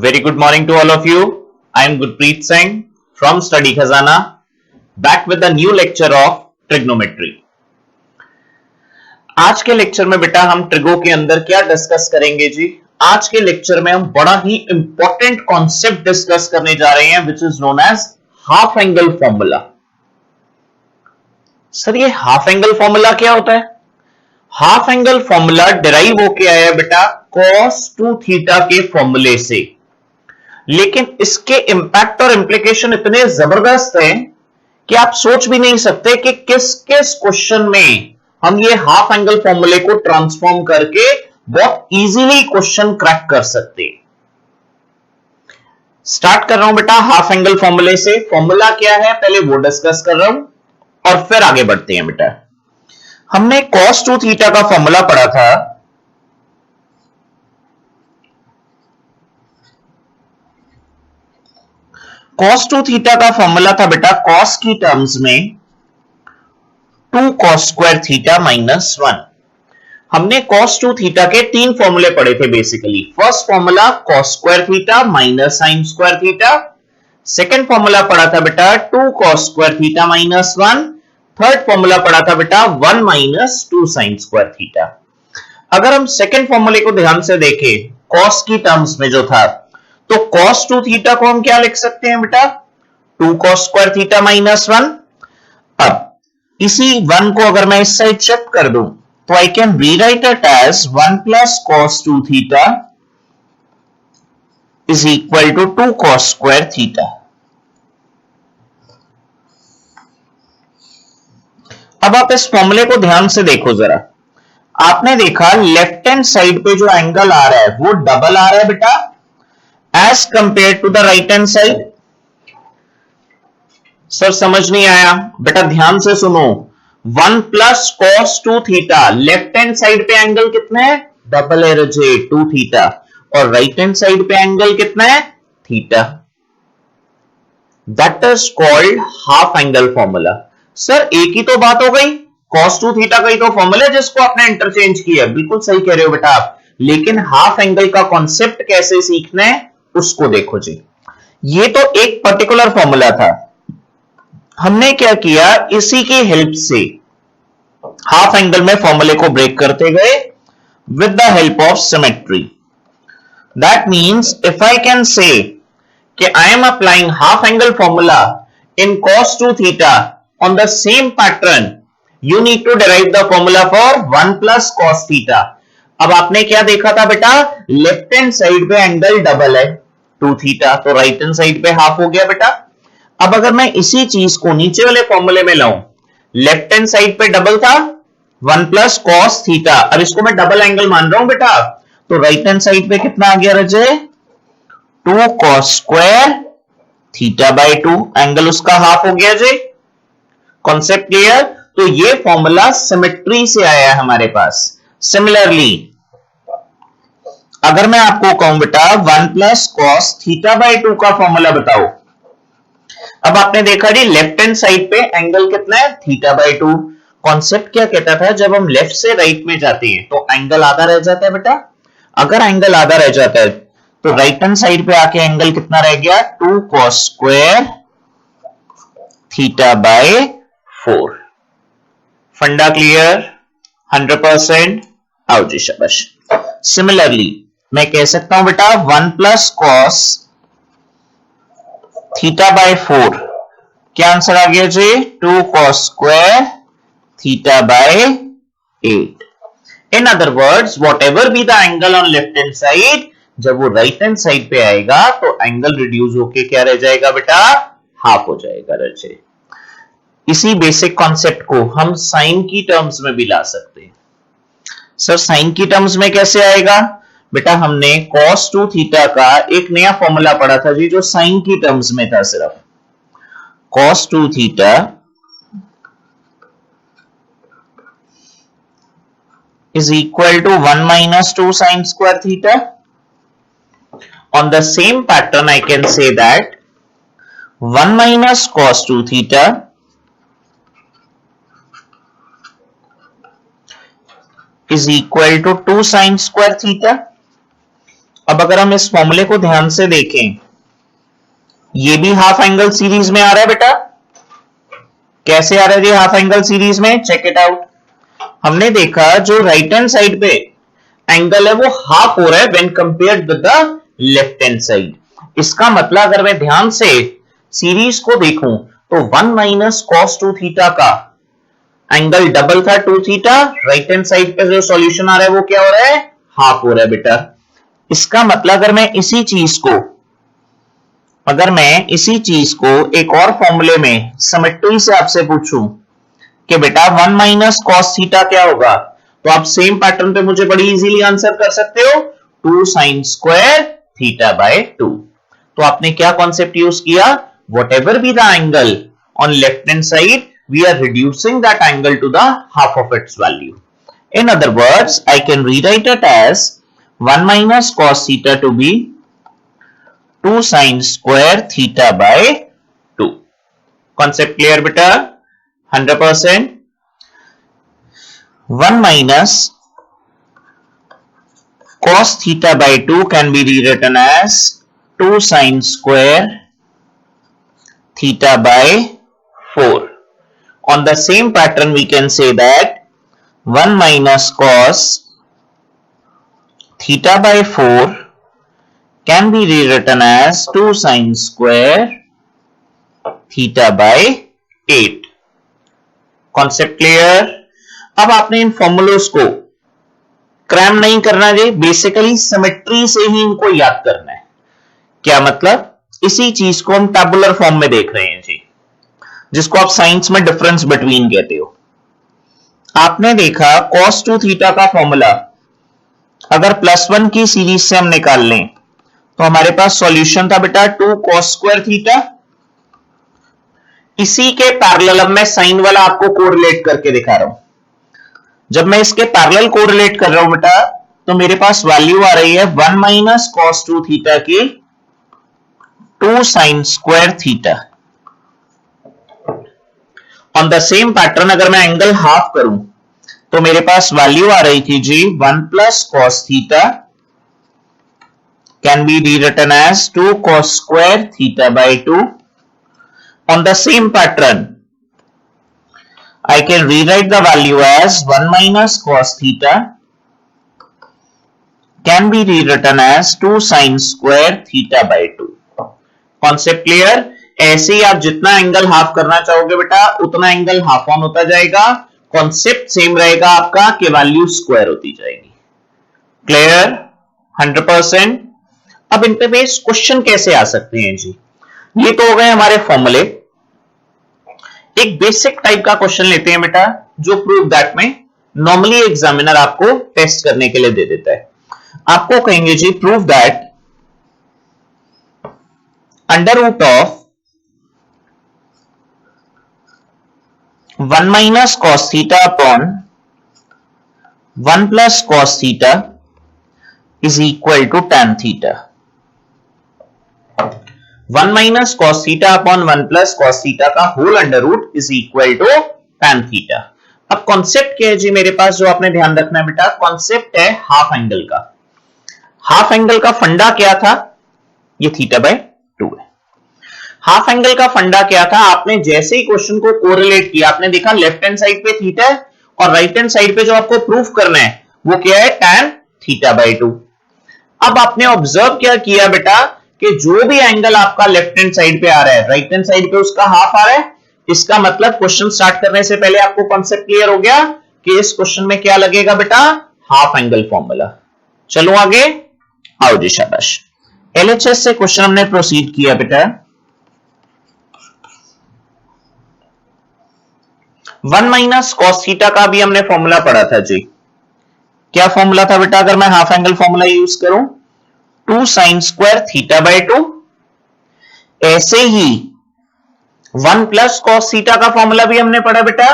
Very good morning to all of you. I am Gurpreet Singh from Study Khazana, back with a new lecture of trigonometry. आज के lecture में बेटा हम trigo के अंदर क्या डिस्कस करेंगे जी? आज के लेक्चर में हम बड़ा ही इंपॉर्टेंट कॉन्सेप्ट डिस्कस करने जा रहे हैं which is known as half angle formula. Sir ये हाफ एंगल फॉर्मूला क्या होता है? हाफ एंगल फॉर्मूला डिराइव होके आया बेटा cos 2 थीटा के फॉर्मूले से, लेकिन इसके इंपैक्ट और इंप्लीकेशन इतने जबरदस्त हैं कि आप सोच भी नहीं सकते कि किस किस क्वेश्चन में हम ये हाफ एंगल फॉर्मूले को ट्रांसफॉर्म करके बहुत इजीली क्वेश्चन क्रैक कर सकते हैं. स्टार्ट कर रहा हूं बेटा हाफ एंगल फॉर्मूले से. फॉर्मूला क्या है पहले वो डिस्कस कर रहा हूं और फिर आगे बढ़ते हैं बेटा. हमने cos 2 थीटा का फॉर्मूला पढ़ा था. cos 2 थीटा का फॉर्मूला था बेटा cos की टर्म्स में 2 cos स्क्वायर थीटा माइनस 1. हमने cos 2 थीटा के तीन फॉर्मूले पढ़े थे basically. First formula cos square theta minus sin square theta. Second formula पढ़ा था बेटा 2 cos square theta minus 1. Third formula पढ़ा था बेटा 1 माइनस 2 sin स्क्वायर थीटा. अगर हम सेकंड फॉर्मूले को ध्यान से देखें cos की टर्म्स में जो था, तो cos 2 थीटा को हम क्या लिख सकते हैं बेटा 2 cos स्क्वायर थीटा माइनस 1. अब इसी 1 को अगर मैं इस साइड शिफ्ट कर दूं तो I can rewrite it as 1 plus cos 2 theta is equal to 2 cos square theta. अब आप इस फॉर्मूले को ध्यान से देखो जरा. आपने देखा लेफ्ट हैंड साइड पे जो एंगल आ रहा है वो डबल आ रहा है बेटा as compared to the right hand side. Sir समझ नहीं आया बेटा, ध्यान से सुनो. 1 plus cos 2 theta left hand side पे एंगल कितना है? डबल है रजे 2 थीटा. और राइट हैंड साइड पे एंगल कितना है? Theta. That is called half angle formula. Sir एक ही तो बात हो गई, cos 2 थीटा का ही तो फॉर्मूला है जिसको आपने इंटरचेंज किया. बिल्कुल सही कह रहे हो बेटा आप, लेकिन हाफ एंगल का कॉन्सेप्ट कैसे सीखना है उसको देखो जी. ये तो एक पर्टिकुलर फॉर्मूला था. हमने क्या किया, इसी की हेल्प से हाफ एंगल में फॉर्मूले को ब्रेक करते गए with the help of symmetry. That means if I can say कि I am applying half angle formula in cos 2 theta on the same pattern, you need to derive the formula for 1 plus cos theta. अब आपने क्या देखा था बेटा, left hand side पे angle double है 2 theta, तो राइट हैंड साइड पे हाफ हो गया बेटा. अब अगर मैं इसी चीज को नीचे वाले फॉर्मूले में लाऊं, लेफ्ट हैंड साइड पे डबल था 1 प्लस cos थीटा. अब इसको मैं डबल एंगल मान रहा हूं बेटा, तो राइट हैंड साइड पे कितना आ गया रजे 2 cos square theta by 2. Angle उसका हाफ हो गया जी. Concept clear? तो ये फॉर्मूला सिमेट्री से आया है हमारे पास. सिमिलरली अगर मैं आपको कहूं बेटा 1 प्लस cos थीटा बाय 2 का फॉर्मूला बताओ. अब आपने देखा जी लेफ्ट हैंड साइड पे एंगल कितना है? Theta by 2. कॉन्सेप्ट क्या कहता था, जब हम लेफ्ट से राइट में जाते हैं तो एंगल आधा रह जाता है बेटा. अगर एंगल आधा रह जाता है तो राइट हैंड साइड पे आके एंगल कितना रह गया 2 cos स्क्वायर थीटा बाय 4. फंडा क्लियर? 100%. आओ जी शाबाश. सिमिलरली मैं कह सकता हूं बेटा 1 प्लस cos थीटा बाय 4. क्या आंसर आ गया जी 2 cos square theta bye 8. In other words what ever be the angle on left hand side, जब वो राइट हैंड साइड पे आएगा तो एंगल रिड्यूस होके क्या रह जाएगा बेटा, हाफ हो जाएगा रजे. इसी बेसिक कॉन्सेप्ट को हम साइन की टर्म्स में भी ला सकते हैं. सर साइन की टर्म्स में कैसे आएगा बेटा, हमने cos 2 थीटा का एक नया फॉर्मूला पढ़ा था जी जो साइन की टर्म्स में था. सिर्फ cos 2 theta is equal to 1 minus 2 sin square theta. On the same pattern I can say that 1 minus cos 2 theta is equal to 2 sin square theta. अब अगर हम इस फॉर्मूले को ध्यान से देखें, ये भी हाफ एंगल सीरीज में आ रहा है बेटा। कैसे आ रहा है जी हाफ एंगल सीरीज में? Check it out. हमने देखा जो राइट हैंड साइड पे एंगल है वो हाफ हो रहा है when compared with the left hand side. इसका मतलब अगर मैं ध्यान से सीरीज को देखूं तो 1 माइनस कॉस 2 थीटा का एंगल डबल था 2 थीटा, राइट हैंड साइड पे जो सॉल्यूशन आ रहा है वो क्या हो रहा है? हाफ हो रहा है बेटा। इसका मतलब अगर मैं इसी चीज को एक और फॉर्मूले में सिमेट्री से आपसे पूछूं कि बेटा 1 माइनस कॉस थीटा क्या होगा, तो आप सेम पैटर्न पे मुझे बड़ी इजीली आंसर कर सकते हो, 2 साइन स्क्वायर थीटा बाय 2। तो आपने क्या कॉन्सेप्ट यूज किया? Whatever be the angle on left hand side, we are reducing that angle to the half of its value. In other words, I can rewrite it as 1 minus cos theta to be 2 sin square theta by 2. Concept clear beta? 100%. 1 minus cos theta by 2 can be rewritten as 2 sin square theta by 4. On the same pattern, we can say that 1 minus cos theta by 4 can be rewritten as 2 sin square theta by 8. Concept clear? अब आपने इन फॉर्मूलोस को cram नहीं करना जी, basically symmetry से ही इनको याद करना है। क्या मतलब? इसी चीज को हम टैबुलर फॉर्म में देख रहे हैं जी, जिसको आप साइंस में डिफरेंस बिटवीन कहते हो। आपने देखा cos 2 थीटा का फॉर्मूला अगर +1 की सीरीज से हम निकाल लें तो हमारे पास सॉल्यूशन था बेटा 2 cos स्क्वायर थीटा। इसी के पैरेलल अब मैं साइन वाला आपको कोरिलेट करके दिखा रहा हूं। जब मैं इसके पैरेलल कोरिलेट कर रहा हूं बेटा, तो मेरे पास वैल्यू आ रही है 1 माइनस cos 2 थीटा की 2 sin square theta. On the same pattern अगर मैं एंगल हाफ करूं तो मेरे पास वैल्यू आ रही थी जी 1 plus cos theta can be rewritten as 2 cos square theta by 2। On the same pattern I can rewrite the value as 1 minus cos theta can be rewritten as 2 sin square theta by 2. Concept clear? ऐसे ही आप जितना angle half करना चाहोगे बेटा उतना angle half on होता जाएगा। Concept same रहेगा आपका कि वैल्यू स्क्वायर होती जाएगी। क्लियर? 100%। अब इन पे बेस्ड क्वेश्चन कैसे आ सकते हैं जी? ये तो हो गए हमारे फॉर्मूले। एक बेसिक टाइप का क्वेश्चन लेते हैं बेटा, जो प्रूव दैट में नॉर्मली एग्जामिनर आपको टेस्ट करने के लिए दे देता है। आपको कहेंगे जी prove that under root of 1 minus cos theta upon 1 plus cos theta is equal to tan theta. 1 minus cos theta upon 1 plus cos theta का whole under root is equal to tan theta. अब concept क्या है जी मेरे पास, जो आपने ध्यान रखना है बेटा, कॉन्सेप्ट है हाफ एंगल का। हाफ एंगल का फंडा क्या था? ये थीटा बाय 2 है। हाफ एंगल का फंडा क्या था? आपने जैसे ही क्वेश्चन को कोरिलेट किया, आपने देखा लेफ्ट हैंड साइड पे थीटा है और राइट हैंड साइड पे जो आपको प्रूफ करना है वो क्या है? tan theta by 2। अब आपने ऑब्जर्व क्या किया बेटा कि जो भी एंगल आपका लेफ्ट हैंड साइड पे आ रहा है, राइट हैंड साइड पे उसका हाफ आ रहा है। इसका मतलब क्वेश्चन स्टार्ट करने से पहले आपको कॉन्सेप्ट क्लियर हो गया कि इस क्वेश्चन में क्या लगेगा बेटा? Half angle formula. चलो आगे आओ जी, शाबाश। एलएचएस से क्वेश्चन हमने प्रोसीड किया बेटा। 1 माइनस कॉस थीटा का भी हमने फॉर्मूला पढ़ा था जी। क्या फॉर्मूला था बेटा? अगर मैं हाफ एंगल फॉर्मूला यूज करूं 2 sin स्क्वायर थीटा बाय 2। ऐसे ही 1 प्लस कॉस थीटा का फॉर्मूला भी हमने पढ़ा बेटा।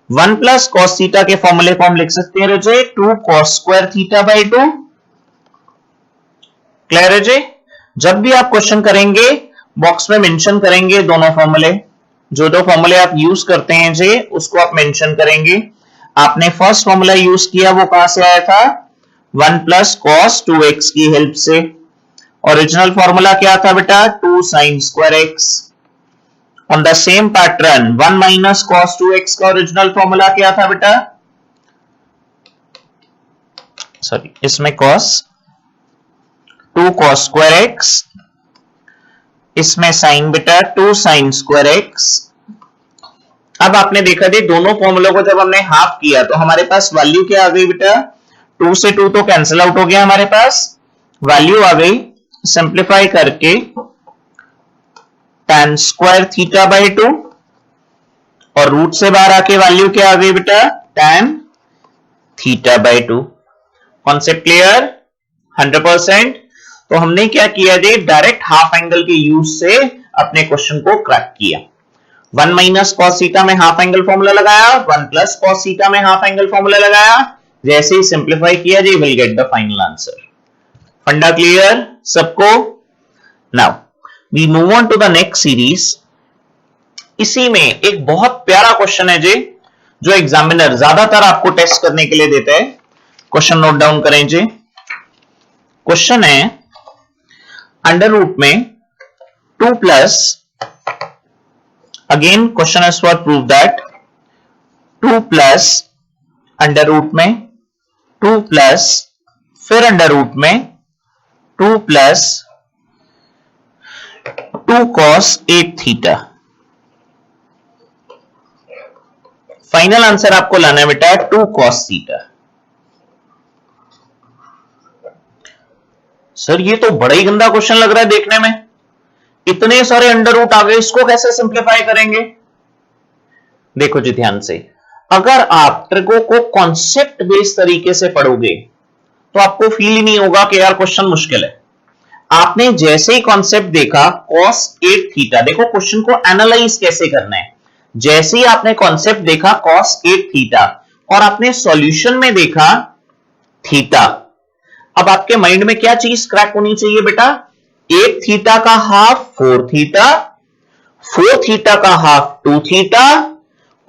1 प्लस कॉस थीटा के फॉर्मूले को हम लिख सकते हैं रजे 2 cos square theta by 2। Clear है जी? जब भी आप क्वेश्चन करेंगे बॉक्स में मेंशन करेंगे दोनों फॉर्मूले, जो दो फॉर्मूले आप यूज करते हैं जी उसको आप मेंशन करेंगे। आपने फर्स्ट फॉर्मूला यूज किया वो कहां से आया था? 1 प्लस कॉस 2x की हेल्प से। ओरिजिनल फॉर्मूला क्या था बेटा? 2 sin square x। On the same pattern 1 minus cos 2x का ओरिजिनल फॉर्मूला क्या था बेटा? सॉरी, इसमें cos 2 cos स्क्वायर x, इसमें sin बेटा 2 sin स्क्वायर x। अब आपने देखा जी दोनों फॉर्मूलों को जब हमने हाफ किया तो हमारे पास वैल्यू क्या आ गई बेटा? 2 से 2 तो कैंसिल आउट हो गया, हमारे पास वैल्यू आ गई सिंप्लीफाई करके tan स्क्वायर थीटा बाई 2, और रूट से बाहर आके वैल्यू क्या आ गई बेटा? tan theta by 2। Concept clear? 100%। तो हमने क्या किया जी, डायरेक्ट हाफ एंगल के यूज से अपने क्वेश्चन को क्रैक किया। 1 माइनस कॉस थीटा में हाफ एंगल फॉर्मूला लगाया, 1 प्लस कॉस थीटा में हाफ एंगल फॉर्मूला लगाया, जैसे ही सिंप्लीफाई किया जी will get the final answer. फंडा क्लियर सबको? Now we move on to the next series. इसी में एक बहुत प्यारा क्वेश्चन है जी जो एग्जामिनर ज्यादातर आपको टेस्ट करने के लिए देता है। क्वेश्चन नोट डाउन करें जी। क्वेश्चन है अंडर रूट में 2 plus, again question is for prove that 2 plus under root में 2 प्लस फिर अंडर रूट में 2 plus 2 cos 8 theta. Final answer आपको लाना है बेटा 2 cos थीटा। सर ये तो बड़ा ही गंदा क्वेश्चन लग रहा है देखने में, इतने सारे अंडर रूट आ गए, इसको कैसे सिंप्लीफाई करेंगे? देखो जी ध्यान से, अगर आप ट्रिगो को कॉन्सेप्ट बेस्ड तरीके से पढ़ोगे तो आपको फील ही नहीं होगा कि यार क्वेश्चन मुश्किल है। आपने जैसे ही कॉन्सेप्ट देखा cos 8 थीटा, देखो क्वेश्चन को एनालाइज कैसे करना है। जैसे ही आपने कॉन्सेप्ट देखा cos 8 थीटा और आपने सॉल्यूशन में देखा थीटा, अब आपके माइंड में क्या चीज क्रैक होनी चाहिए बेटा? 8 थीटा का हाफ 4 थीटा, 4 थीटा का हाफ 2 थीटा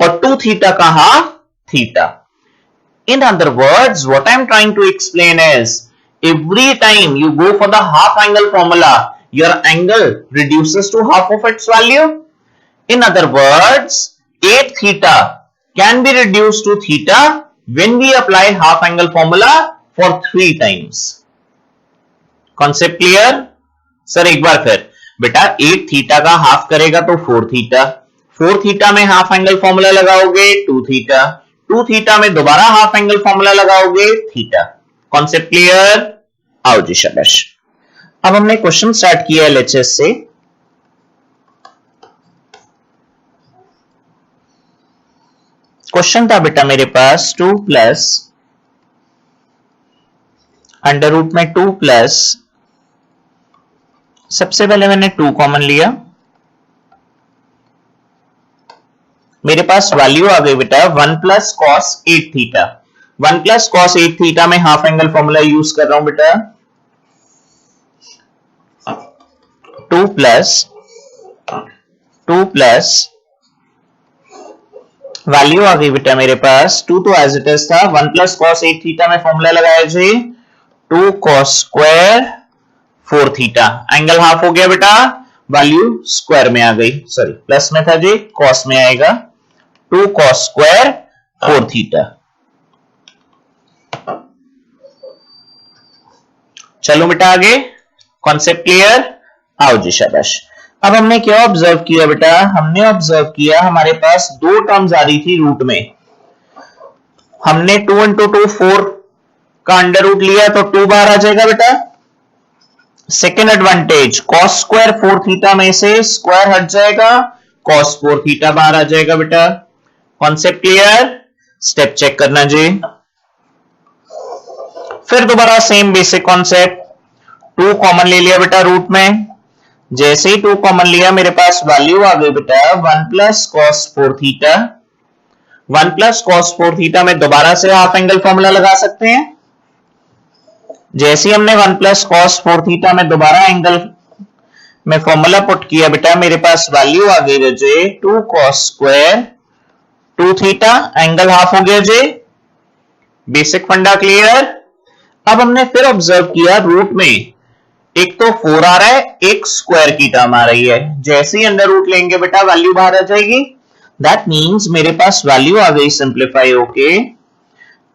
और 2 थीटा का half theta. In other words, what I'm trying to explain is, every time you go for the half angle formula, your angle reduces to half of its value. In other words, 8 theta can be reduced to theta when we apply half angle formula for 3 times. Concept clear? Sir एक बार फिर बेटा, 8 theta का half करेगा तो 4 theta, 4 theta में half angle formula लगाओगे 2 theta, 2 theta में दोबारा हाफ एंगल फॉर्मूला लगाओगे थीटा। Concept clear? आओ जी शाबाश। अब हमने क्वेश्चन स्टार्ट किया एलएचएस से। क्वेश्चन था बेटा मेरे पास 2 प्लस अंडर रूट में 2 प्लस, सबसे पहले मैंने 2 कॉमन लिया, मेरे पास वैल्यू आ गई बेटा 1 plus cos 8 theta. 1 plus cos 8 theta में हाफ एंगल फॉर्मूला यूज कर रहा हूं बेटा, 2 प्लस वैल्यू आ गई बेटा मेरे पास 2 तो एज इट इज था, 1 प्लस कॉस 8 थीटा में फॉर्मूला लगाया जी 2 cos square 4 theta, angle half हो गया बेटा, वैल्यू स्क्वायर में आ गई, सॉरी प्लस में था जी, कॉस में आएगा 2 cos स्क्वायर 4 थीटा। चलो बेटा आगे, कॉन्सेप्ट क्लियर? आओ जी शाबाश। अब हमने क्या ऑब्जर्व किया बेटा? हमने ऑब्जर्व किया हमारे पास 2 टर्म्स आ रही थी रूट में, हमने 2 into 2 4 का अंडर रूट लिया तो 2 बाहर आ जाएगा बेटा। Second advantage, cos square 4 theta में से स्क्वायर हट जाएगा, cos 4 थीटा बाहर आ जाएगा बेटा। Concept clear? स्टेप चेक करना जी। फिर दोबारा सेम बेसिक कॉन्सेप्ट, 2 कॉमन ले लिया बेटा रूट में, जैसे ही 2 कॉमन लिया मेरे पास वैल्यू आ गई बेटा 1 plus cos 4 theta. 1 plus cos 4 theta में दोबारा से हाफ एंगल फॉर्मूला लगा सकते हैं, जैसे ही हमने 1 प्लस cos 4 थीटा में दोबारा एंगल में फॉर्मूला पुट किया बेटा, मेरे पास वैल्यू आ गई जे 2 cos square 2 theta, angle half हो गया जे। बेसिक फंडा क्लियर? अब हमने फिर ऑब्जर्व किया रूट में एक तो 4 आ रहा है, एक स्क्वायर की टर्म आ रही है। जैसे ही अंडर रूट लेंगे बेटा वैल्यू बाहर आ जाएगी। दैट मीन्स मेरे पास वैल्यू आ गई सिंप्लीफाई होके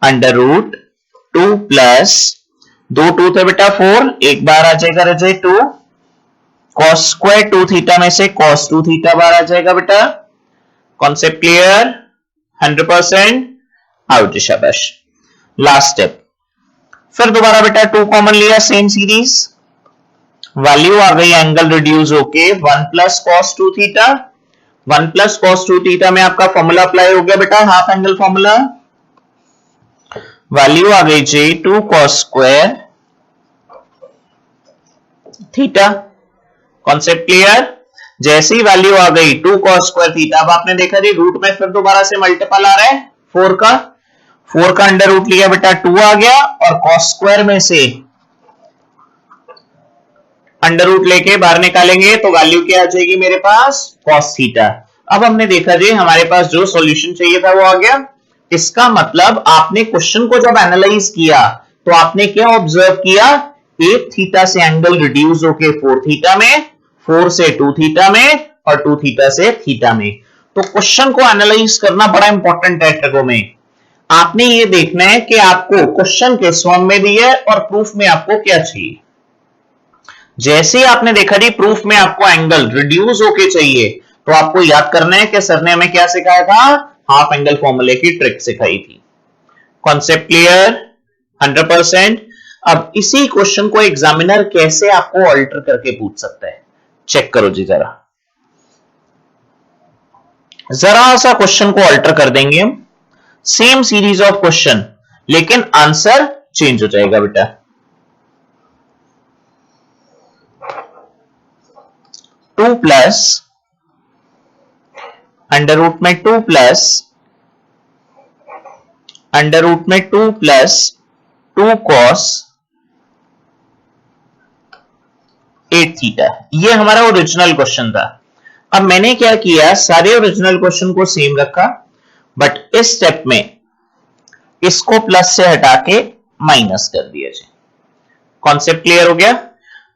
अंडर रूट 2 प्लस 2 2 थे बेटा 4, एक बार आ जाएगा रह जाए 2 cos स्क्वायर 2 थीटा में से cos 2 थीटा बाहर आ जाएगा बेटा। Concept clear? 100% आउट शाबाश। लास्ट स्टेप, फिर दोबारा बेटा 2 कॉमन लिया, सेम सीरीज, वैल्यू आ गई एंगल रिड्यूस होके 1 plus cos 2 theta. 1 plus cos 2 theta में आपका फॉर्मूला अप्लाई हो गया बेटा, हाफ एंगल फॉर्मूला। वैल्यू आ गई जी 2 cos square theta. Concept clear? जैसी वैल्यू आ गई 2 cos स्क्वायर थीटा, अब आपने देखा जी रूट में फिर दोबारा से मल्टीपल आ रहा है 4 का अंडर रूट लिया बेटा 2 आ गया, और cos स्क्वायर में से अंडर रूट लेके बाहर निकालेंगे तो वैल्यू क्या आ जाएगी मेरे पास cos थीटा। अब हमने देखा जी हमारे पास जो सॉल्यूशन चाहिए था वो आ गया। इसका मतलब आपने क्वेश्चन को जब एनालाइज किया तो आपने क्या ऑब्जर्व किया, 8 थीटा से एंगल रिड्यूस होके 4 थीटा में, 4 से 2 थीटा में, और 2 थीटा से थीटा में। तो क्वेश्चन को एनालाइज करना बड़ा इंपॉर्टेंट है ट्रिगो में। आपने ये देखना है कि आपको क्वेश्चन किस फॉर्म में दिया है और प्रूफ में आपको क्या चाहिए। जैसे ही आपने देखा जी प्रूफ में आपको एंगल रिड्यूस होके चाहिए तो आपको याद करना है कि सर ने हमें क्या सिखाया था, हाफ एंगल फॉर्मूले की ट्रिक सिखाई थी। Concept clear? 100%। अब इसी क्वेश्चन को एग्जामिनर कैसे आपको ऑल्टर करके पूछ सकता है, चेक करो जी जरा सा क्वेश्चन को ऑल्टर कर देंगे हम, सेम सीरीज ऑफ क्वेश्चन लेकिन आंसर चेंज हो जाएगा बेटा। टू प्लस अंडर रूट में 2 प्लस अंडर रूट में 2 प्लस 2 cos 8 थीटा, ये हमारा ओरिजिनल क्वेश्चन था। अब मैंने क्या किया, सारे ओरिजिनल क्वेश्चन को सेम रखा, बट इस स्टेप में इसको प्लस से हटा के माइनस कर दिया जाए। कॉन्सेप्ट क्लियर हो गया?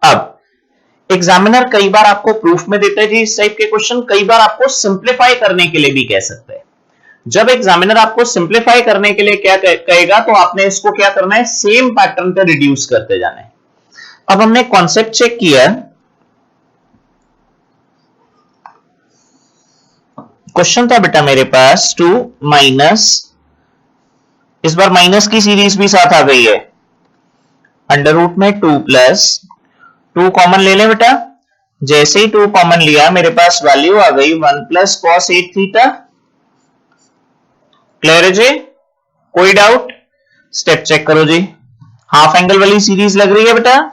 अब एग्जामिनर कई बार आपको प्रूफ में देता है जी इस टाइप के क्वेश्चन, कई बार आपको सिंप्लीफाई करने के लिए भी कह सकते हैं। जब एग्जामिनर आपको सिंप्लीफाई करने के लिए क्या कहेगा तो आपने इसको क्या करना है, सेम पैटर्न पे रिड्यूस करते जाना है। अब हमने कॉन्सेप्ट चेक किया, क्वेश्चन था बेटा मेरे पास 2 माइनस, इस बार माइनस की सीरीज भी साथ आ गई है, अंडर रूट में 2 प्लस 2 कॉमन ले लें बेटा। जैसे ही 2 कॉमन लिया मेरे पास वैल्यू आ गई 1 प्लस cos 8 थीटा। क्लियर है जी? कोई डाउट? स्टेप चेक करो जी, हाफ एंगल वाली सीरीज लग रही है बेटा।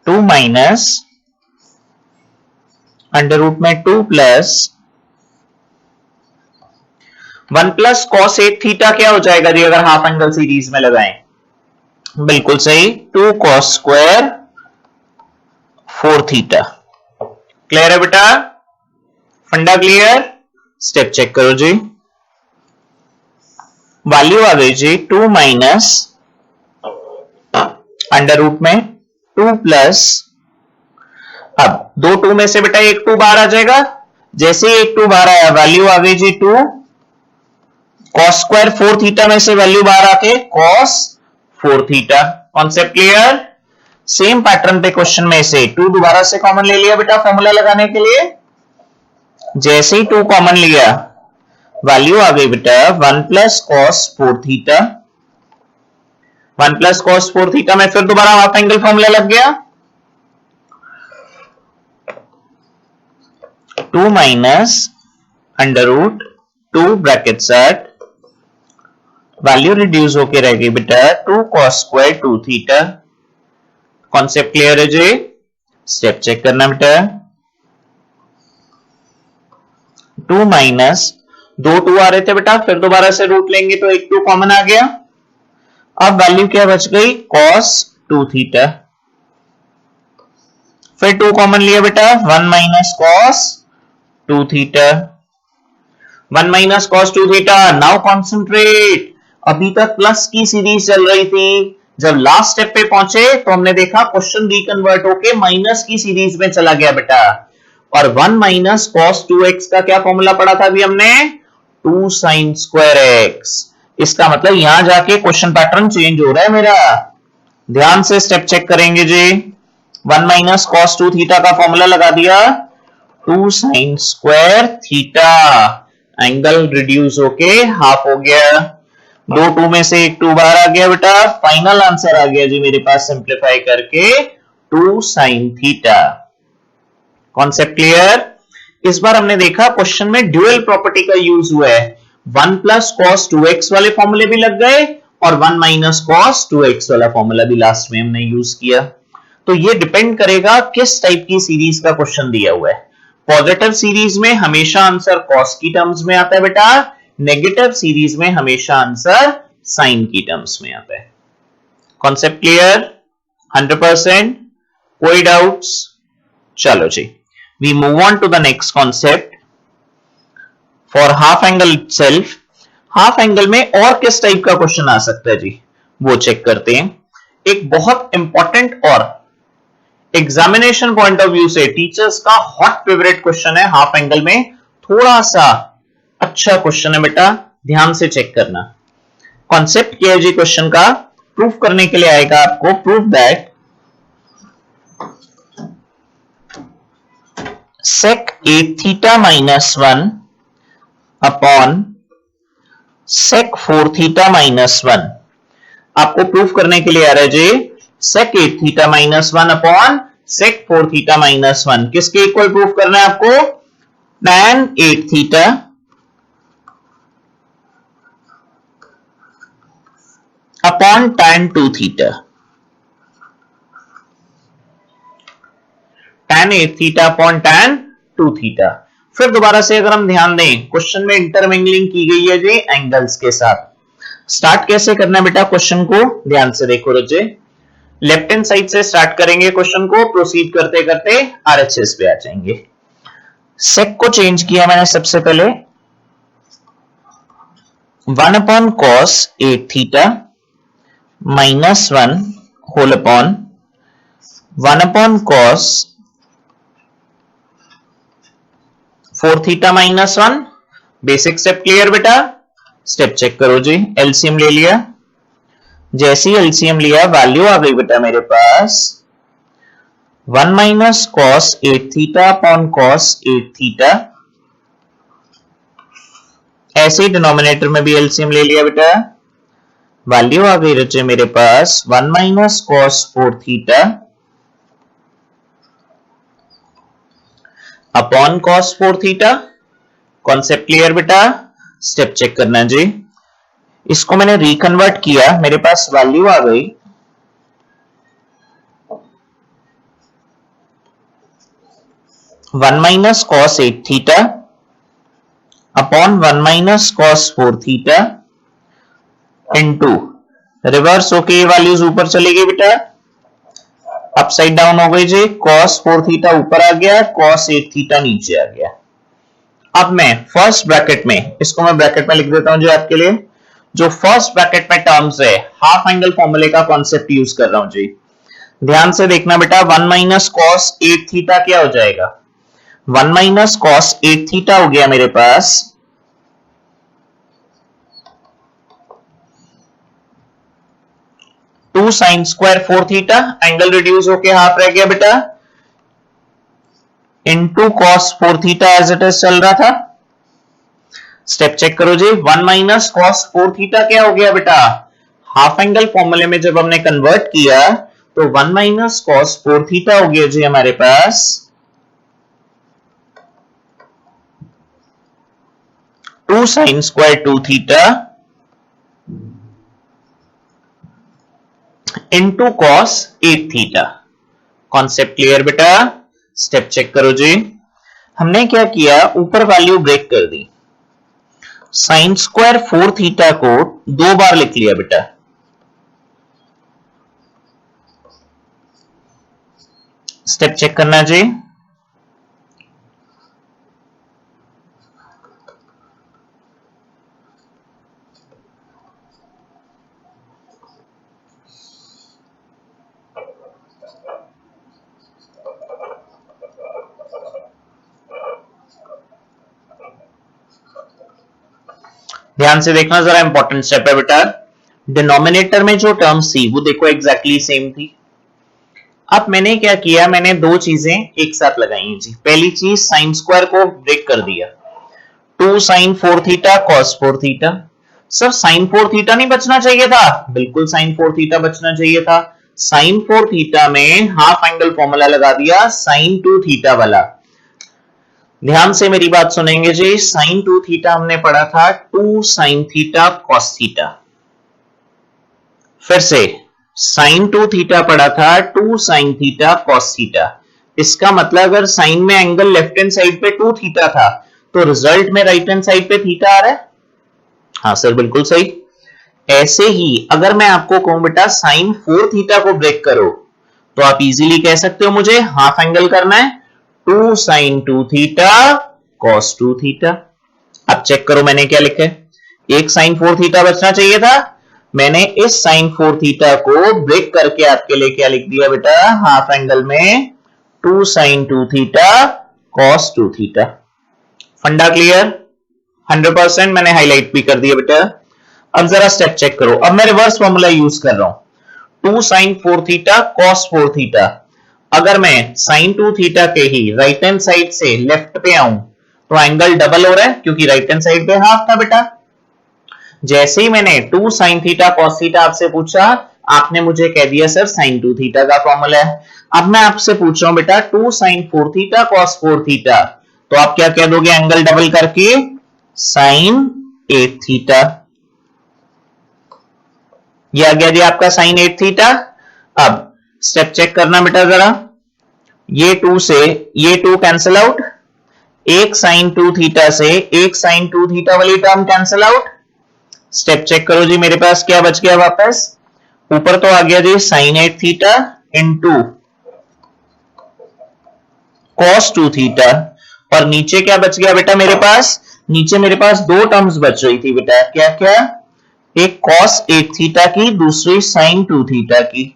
2 माइनस अंडर रूट में 2 प्लस 1 प्लस cos 8 थीटा क्या हो जाएगा जी अगर हाफ एंगल सीरीज में लगाएं? बिल्कुल सही, 2 cos स्क्वायर 4 थीटा। क्लियर है बेटा? फंडा क्लियर? स्टेप चेक करो जी, वैल्यू आ गई जी 2 माइनस अंडर रूट में 2 प्लस, अब 2 2 में से बेटा एक 2 बाहर आ जाएगा, जैसे एक 2 बाहर आया वैल्यू आ गई जी 2 cos स्क्वायर 4 थीटा में से वैल्यू बाहर आके cos 4 theta. Concept clear? Same pattern पे क्वेश्चन में से 2 दोबारा से कॉमन ले लिया बेटा फॉर्मूला लगाने के लिए। जैसे ही 2 कॉमन लिया वैल्यू आ गई बेटा 1 plus cos 4 theta. 1 plus cos 4 theta में फिर दोबारा हाफ एंगल फॉर्मूला लग गया, 2 minus under root 2 bracket set, value reduce होके रह गई बेटा 2 cos square 2 theta. Concept clear है जी? स्टेप चेक करना बेटा, 2 माइनस 2 2 आ रहे थे बेटा, फिर दोबारा से रूट लेंगे तो एक 2 कॉमन आ गया, अब वैल्यू क्या बच गई cos 2 थीटा। फिर 2 कॉमन लिया बेटा 1 minus cos 2 theta. 1 minus cos 2 theta. Now concentrate, अभी तक प्लस की सीरीज चल रही थी, जब लास्ट स्टेप पे पहुंचे तो हमने देखा क्वेश्चन रिकन्वर्ट होके माइनस की सीरीज में चला गया बेटा। और 1 माइनस कॉस 2x का क्या फॉर्मूला पढ़ा था अभी हमने, 2 साइन स्क्वायर एक्स। इसका मतलब यहां जाके क्वेश्चन पैटर्न चेंज हो रहा है मेरा। ध्यान से स्टेप चेक करेंगे जी। 1 माइनस कॉस 2 थीटा का फॉर्मूला लगा दिया, 2 sine square theta, angle reduce होके हाफ हो गया। दो 2 में से एक 2 बाहर आ गया बेटा, फाइनल आंसर आ गया जी मेरे पास सिंप्लीफाई करके 2 साइन थीटा। Concept clear. इस बार हमने देखा क्वेश्चन में ड्यूअल प्रॉपर्टी का यूज हुआ है, 1 प्लस कॉस 2x वाले फॉर्मूले भी लग गए और 1 माइनस कॉस 2x वाला फॉर्मूला भी लास्ट में हमने यूज किया। तो ये डिपेंड करेगा किस टाइप की सीरीज का क्वेश्चन दिया हुआ है। पॉजिटिव सीरीज में हमेशा आंसर कॉस की टर्म्स में आता है बेटा, नेगेटिव सीरीज में हमेशा आंसर साइन की टर्म्स में आता है। कॉन्सेप्ट क्लियर 100%, कोई डाउट्स? चलो जी, we move on to the next concept for half angle itself। Half angle में और किस टाइप का क्वेश्चन आ सकता है जी, वो चेक करते हैं। एक बहुत इंपॉर्टेंट और एग्जामिनेशन पॉइंट ऑफ व्यू से टीचर्स का हॉट फेवरेट क्वेश्चन है हाफ एंगल में, थोड़ा सा अच्छा क्वेश्चन है बेटा, ध्यान से चेक करना। कॉन्सेप्ट क्या है जी क्वेश्चन का, प्रूफ करने के लिए आएगा आपको, proof that sec 8 theta minus 1 upon sec 4 theta minus 1। आपको प्रूफ करने के लिए आ रहा है जी, sec 8 theta minus 1 upon sec 4 theta minus 1 किसके इक्वल प्रूफ करना है आपको, tan 8 theta upon tan 2 theta। tan 8 theta upon tan 2 theta. फिर दोबारा से अगर हम ध्यान दें, क्वेश्चन में इंटरमिंगलिंग की गई है जी एंगल्स के साथ। स्टार्ट कैसे करना है बेटा क्वेश्चन को, ध्यान से देखो बच्चे। लेफ्ट हैंड साइड से स्टार्ट करेंगे क्वेश्चन को, प्रोसीड करते करते आरएचएस पे आ जाएंगे। सेक को चेंज किया मैंने सबसे पहले, 1 upon cos 8 theta minus 1 whole upon 1 upon cos 4 theta minus 1। Basic step clear बेटा, स्टेप चेक करो जी। एलसीएम ले लिया, जैसे ही एलसीएम लिया वैल्यू आ गई बेटा मेरे पास 1 minus cos 8 theta upon cos 8 theta. ऐसे ही डिनोमिनेटर में भी एलसीएम ले लिया बेटा, वैल्यू आ गई बच्चे मेरे पास 1 minus cos 4 theta upon cos 4 theta. Concept clear बेटा, स्टेप चेक करना जी। इसको मैंने रिकन्वर्ट किया, मेरे पास वैल्यू आ गई 1 minus cos 8 theta upon 1 minus cos 4 theta into, reverse होके ये वैल्यूज ऊपर चली गई बेटा, अपसाइड डाउन हो गई जी, cos 4 थीटा ऊपर आ गया, cos 8 थीटा नीचे आ गया। अब मैं फर्स्ट ब्रैकेट में, इसको मैं ब्रैकेट में लिख देता हूं जी आपके लिए, जो फर्स्ट ब्रैकेट में टर्म्स है हाफ एंगल फॉर्मूले का कॉन्सेप्ट यूज कर रहा हूं जी। ध्यान से देखना बेटा, 1 माइनस कॉस 8 थीटा क्या हो जाएगा, 1 माइनस कॉस 8 थीटा हो गया मेरे पास 2 sine square 4 theta, angle reduce होके हाफ रह गया बेटा, into cos 4 theta as it is चल रहा था। स्टेप चेक करो जी, 1 माइनस कॉस 4 थीटा क्या हो गया बेटा, हाफ एंगल फॉर्मूले में जब हमने कन्वर्ट किया तो 1 माइनस कॉस 4 थीटा हो गया जी हमारे पास 2 sine square 2 theta into cos 8 theta. Concept clear बेटा, स्टेप चेक करो जी। हमने क्या किया, ऊपर वैल्यू ब्रेक कर दी, साइन स्क्वायर 4 थीटा को 2 बार लिख लिया बेटा, स्टेप चेक करना जी। ध्यान से देखना, जरा इंपॉर्टेंट स्टेप है बेटा। डिनोमिनेटर में जो टर्म सी वो देखो एग्जैक्टली सेम थी। अब मैंने क्या किया, मैंने दो चीजें एक साथ लगाई जी। पहली चीज साइन स्क्वायर को ब्रेक कर दिया, 2 sin 4 theta cos 4 theta. Sir sin 4 theta नहीं बचना चाहिए था? बिल्कुल sin 4 थीटा बचना चाहिए था। sin 4 थीटा में हाफ एंगल फॉर्मूला लगा दिया sin 2 थीटा वाला। ध्यान से मेरी बात सुनेंगे जी। sin 2 थीटा हमने पढ़ा था 2 sin थीटा cos थीटा। फिर से sin 2 थीटा पढ़ा था 2 sin थीटा cos थीटा। इसका मतलब अगर साइन में एंगल लेफ्ट हैंड साइड पे 2 थीटा था तो रिजल्ट में राइट हैंड साइड पे थीटा आ रहा है। हाँ सर बिल्कुल सही। ऐसे ही अगर मैं आपको कहूं बेटा साइन 4 थीटा को ब्रेक करो तो आप इजीली कह सकते हो मुझे हाफ एंगल करना है 2 sin 2 थीटा cos 2 थीटा। अब चेक करो मैंने क्या लिखा है, एक sin 4 थीटा बचना चाहिए था, मैंने इस sin 4 थीटा को ब्रेक करके आपके लिए क्या लिख दिया बेटा, हाफ एंगल में 2 sin 2 थीटा cos 2 थीटा। फंडा क्लियर? 100% मैंने हाईलाइट भी कर दिया बेटा। अब जरा स्टेप चेक करो, अब मैं रिवर्स फॉर्मूला यूज कर रहा हूं 2 sin 4 थीटा cos 4 थीटा। अगर मैं sin 2 थीटा के ही राइट हैंड साइड से लेफ्ट पे आऊं तो एंगल डबल हो रहा है क्योंकि राइट हैंड साइड पे हाफ था बेटा। जैसे ही मैंने 2 sin थीटा cos थीटा आपसे पूछा, आपने मुझे कह दिया सर sin 2 थीटा का फॉर्मूला है। अब मैं आपसे पूछ रहा हूं बेटा 2 sin 4 थीटा cos 4 थीटा, तो आप क्या कह दोगे एंगल डबल करके, sin 8 थीटा। ये आ गया जी आपका sin 8 थीटा। अब स्टेप चेक करना बेटा जरा, ये 2 से ये 2 कैंसिल आउट, एक sin 2 थीटा से एक sin 2 थीटा वाली term cancel out. Step check करो जी, मेरे पास क्या बच गया वापस, ऊपर तो आ गया जी sin 8 theta into cos 2 theta, और नीचे क्या बच गया बेटा मेरे पास, नीचे मेरे पास दो टर्म्स बच रही थी बेटा, क्या क्या, एक cos 8 थीटा की, दूसरी sin 2 थीटा की।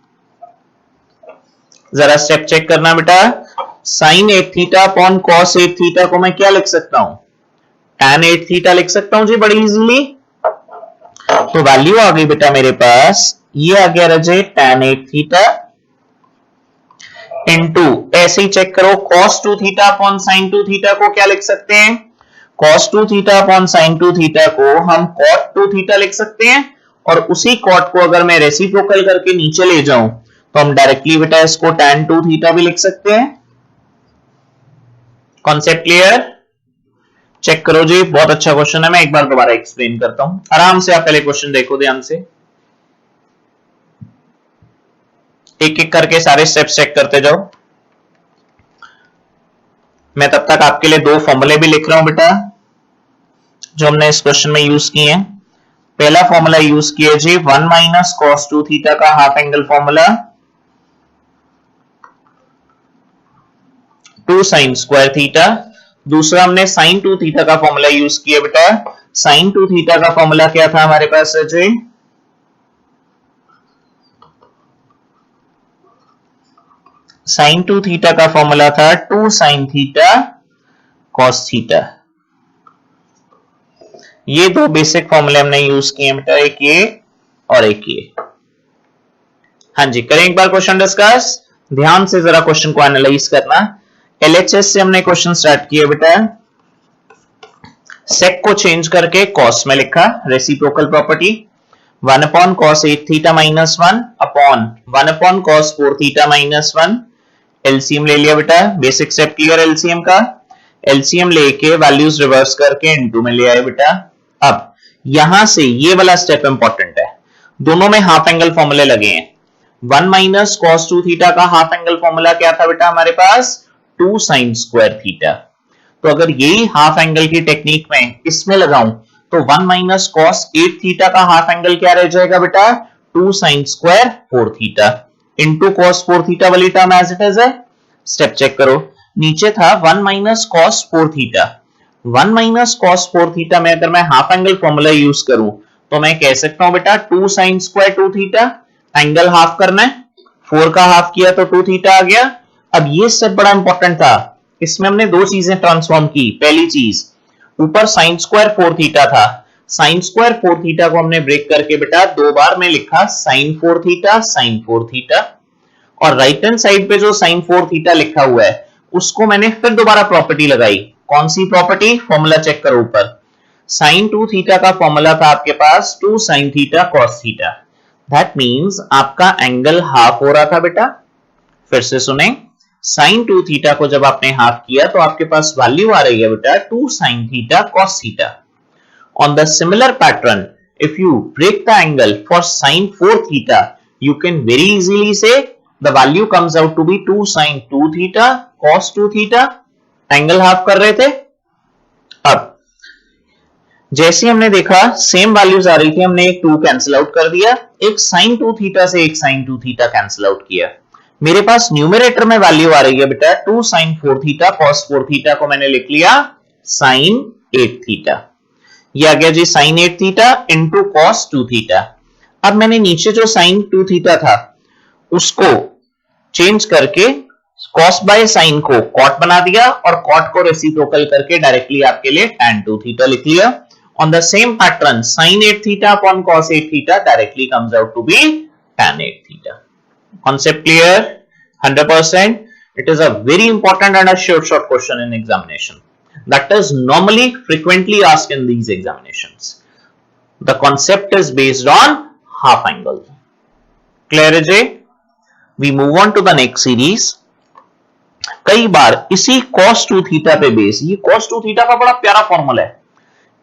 जरा स्टेप चेक करना बेटा, sin 8 theta upon cos 8 theta को मैं क्या लिख सकता हूं, tan 8 थीटा लिख सकता हूं जी बड़ी इजीली। तो वैल्यू आ गई बेटा मेरे पास, ये आ गया रजे tan 8 थीटा इनटू, ऐसे ही चेक करो cos 2 theta upon sin 2 theta को क्या लिख सकते हैं, cos 2 theta upon sin 2 theta को हम cot 2 थीटा लिख सकते हैं, और उसी cot को अगर मैं रेसिप्रोकल करके नीचे ले जाऊं तो हम डायरेक्टली बेटा इसको tan 2 थीटा भी लिख सकते हैं। Concept clear? चेक करो जी, बहुत अच्छा क्वेश्चन है, मैं एक बार दोबारा एक्सप्लेन करता हूं, आराम से आप पहले क्वेश्चन देखो ध्यान से, एक एक करके सारे स्टेप्स चेक करते जाओ। मैं तब तक आपके लिए दो फॉर्मूले भी लिख रहा हूं बेटा जो हमने इस क्वेश्चन में यूज किए हैं। पहला फॉर्मूला यूज किया जी 1 माइनस cos 2 थीटा का half angle formula, 2 sin square theta. दूसरा हमने sin 2 थीटा का फॉर्मूला यूज किया बेटा, sin 2 थीटा का फॉर्मूला क्या था हमारे पास जी, sin 2 थीटा का फॉर्मूला था 2 sin थीटा cos थीटा। ये दो बेसिक फॉर्मूले हमने यूज किए बेटा, एक ये और एक ये। हाँ जी, करें एक बार क्वेश्चन डिस्कस, ध्यान से जरा क्वेश्चन को एनालाइज करना। एलएचएस से हमने क्वेश्चन स्टार्ट किया बेटा, सेक को चेंज करके कॉस में लिखा, reciprocal property 1 upon cos 8 theta minus 1 upon 1 upon cos 4 theta minus 1। LCM ले लिया बेटा, बेसिक स्टेप क्लियर एलसीएम का, एलसीएम लेके वैल्यूज रिवर्स करके इनटू में ले आए बेटा। अब यहां से ये वाला स्टेप इंपॉर्टेंट है, दोनों में हाफ एंगल फॉर्मूले लगे हैं। 1 माइनस cos 2 थीटा का हाफ एंगल फॉर्मूला क्या था बेटा हमारे पास, 2 sin स्क्वायर थीटा। तो अगर यही हाफ एंगल की टेक्निक में इसमें लगाऊं तो 1 माइनस cos 8 थीटा का हाफ एंगल क्या रह जाएगा बेटा, 2 sin square 4 theta into cos 4 theta वाली टर्म एज इट इज है। स्टेप चेक करो, नीचे था 1 minus cos 4 theta, 1 minus cos 4 theta में अगर मैं हाफ एंगल फॉर्मूला यूज करूं तो मैं कह सकता हूं बेटा 2 sin square 2 theta, angle half करना है, 4 का हाफ किया तो 2 थीटा आ गया। अब ये स्टेप बड़ा इंपॉर्टेंट था, इसमें हमने दो चीजें ट्रांसफॉर्म की। पहली चीज, ऊपर sin स्क्वायर 4 थीटा था, साइन स्क्वायर 4 थीटा को हमने ब्रेक करके बेटा दो बार में लिखा साइन 4 थीटा साइन 4 थीटा, और राइट हैंड साइड पे जो साइन 4 थीटा लिखा हुआ है उसको मैंने फिर दोबारा प्रॉपर्टी लगाई। कौन सी प्रॉपर्टी? फॉर्मूला चेक करो ऊपर। साइन 2 थीटा का फॉर्मूला था आपके पास 2 sine theta cos theta. That means आपका एंगल हाफ हो रहा था बेटा। फिर से सुने, साइन 2 थीटा को जब आपने हाफ किया तो आपके पास वैल्यू आ रही है बेटा 2 sine theta cos theta. On the similar pattern, if you break the angle for sin 4 theta, you can very easily say the value comes out to be 2 sin 2 theta cos 2 theta. Angle half कर रहे थे। अब जैसे हमने देखा same values आ रही थी, हमने एक 2 कैंसिल आउट कर दिया, एक sin 2 थीटा से एक sin 2 थीटा कैंसिल आउट किया। मेरे पास न्यूमरेटर में वैल्यू आ रही है बेटा 2 sin 4 थीटा cos 4 थीटा को मैंने लिख लिया sin 8 थीटा। ये आ गया जी sin 8 theta into cos 2 theta. अब मैंने नीचे जो sin 2 थीटा था उसको चेंज करके cos बाय sin को cot बना दिया और cot को रेसिप्रोकल करके डायरेक्टली आपके लिए tan 2 थीटा लिख लिया। On the same pattern, sin 8 theta upon cos 8 theta directly comes out to be tan 8 theta. Concept clear? 100%. It is a very important and a short question in examination. That is normally frequently asked in these examinations. The concept is based on half angle. Clear है जी? We move on to the next series. कई बार इसी cos 2 theta पे base, ये cos 2 theta का बड़ा प्यारा formula है,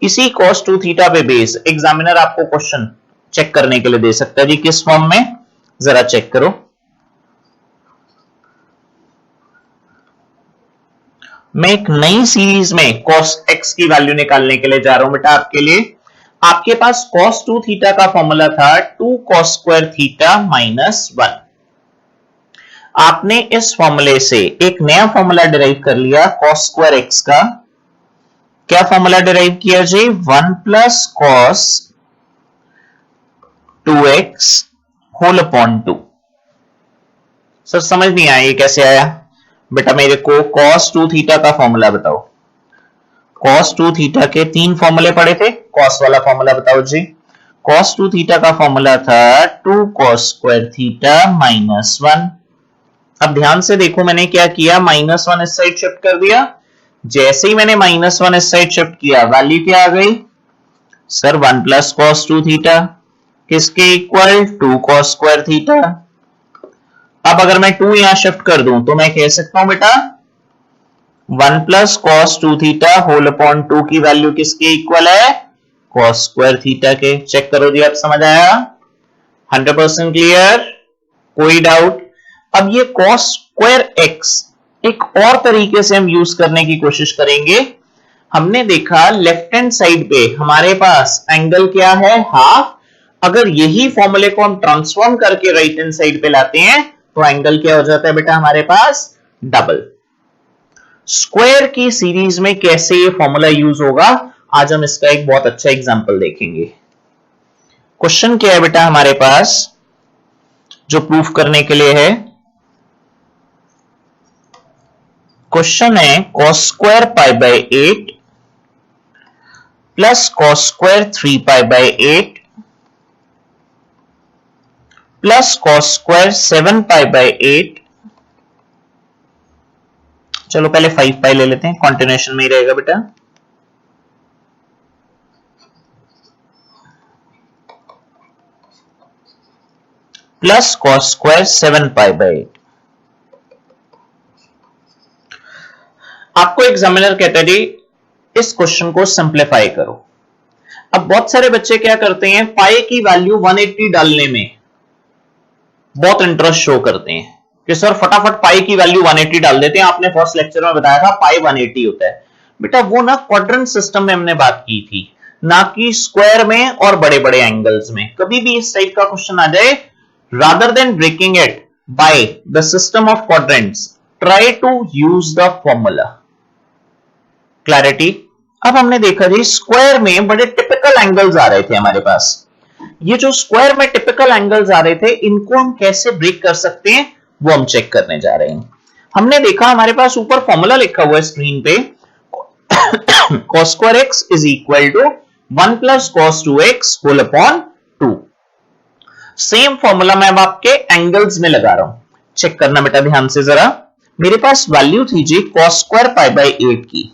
इसी cos 2 थीटा पे बेस एग्जामिनर आपको क्वेश्चन चेक करने के लिए दे सकता है जी। किस फॉर्म में? जरा चेक करो। मैं एक नई सीरीज में cos x की वैल्यू निकालने के लिए जा रहा हूं बेटा आपके लिए। आपके पास cos 2 थीटा का फॉर्मूला था 2 cos स्क्वायर थीटा माइनस 1। आपने इस फॉर्मूले से एक नया फॉर्मूला डिराइव कर लिया cos स्क्वायर x का। क्या फॉर्मूला डिराइव किया जी? 1 plus cos 2x whole upon 2। Sir समझ नहीं आया ये कैसे आया बेटा? मेरे को cos 2 थीटा का फॉर्मूला बताओ। cos 2 थीटा के 3 फॉर्मूले पड़े थे, cos वाला फॉर्मूला बताओ जी। cos 2 थीटा का फॉर्मूला था 2 cos स्क्वायर थीटा माइनस 1। अब ध्यान से देखो मैंने क्या किया, माइनस 1 इस साइड शिफ्ट कर दिया। जैसे ही मैंने माइनस 1 इस साइड शिफ्ट किया वैल्यू क्या आ गई सर? 1 प्लस cos 2 थीटा किसके इक्वल? 2 cos square theta. अब अगर मैं 2 यहां शिफ्ट कर दूं तो मैं कह सकता हूं बेटा 1 plus cos 2 theta whole upon 2 की वैल्यू किसके इक्वल है? cos स्क्वायर थीटा के। चेक करो जी, अब समझ आया? 100% क्लियर? कोई डाउट? अब ये cos स्क्वायर x एक और तरीके से हम यूज करने की कोशिश करेंगे। हमने देखा लेफ्ट हैंड साइड पे हमारे पास एंगल क्या है? हाफ। अगर यही फॉर्मूले को हम ट्रांसफॉर्म करके राइट हैंड साइड पे लाते हैं तो एंगल क्या हो जाता है बेटा हमारे पास? डबल। स्क्वायर की सीरीज में कैसे ये फॉर्मूला यूज होगा आज हम इसका एक बहुत अच्छा एग्जांपल देखेंगे। क्वेश्चन क्या है बेटा हमारे पास जो प्रूफ करने के लिए है? क्वेश्चन है cos square pi by 8 plus cos square 3 pi by 8 plus cos square 7 pi by 8। चलो पहले 5 पाई ले लेते हैं, कॉन्टिन्यूएशन में ही रहेगा बेटा। Plus cos square 7 pi by 8। आपको एग्जामिनर कहता है जी इस क्वेश्चन को सिंप्लीफाई करो। अब बहुत सारे बच्चे क्या करते हैं, पाई की वैल्यू 180 डालने में बहुत इंटरेस्ट शो करते हैं कि सर फटाफट पाई की वैल्यू 180 डाल देते हैं। आपने फर्स्ट लेक्चर में बताया था पाई 180 होता है बेटा, वो ना क्वाड्रेंट सिस्टम में हमने बात की थी, ना कि स्क्वायर में और बड़े बड़े एंगल्स में। कभी भी इस टाइप का क्वेश्चन आ जाए, rather than breaking it by the system of quadrants, try to use the formula. Clarity? अब हमने देखा जी स्क्वायर में बड़े टिपिकल एंगल्स आ रहे थे हमारे पास। ये जो स्क्वायर में टिपिकल एंगल्स आ रहे थे इनको हम कैसे ब्रेक कर सकते हैं वो हम चेक करने जा रहे हैं। हमने देखा हमारे पास ऊपर फॉर्मूला लिखा हुआ है स्क्रीन पे, cos square x is equal to 1 plus cos 2x whole upon 2। Same formula मैं अब आपके एंगल्स में लगा रहा हूं, चेक करना बेटा ध्यान से जरा। मेरे पास वैल्यू थी जी cos स्क्वायर पाई बाई 8 की,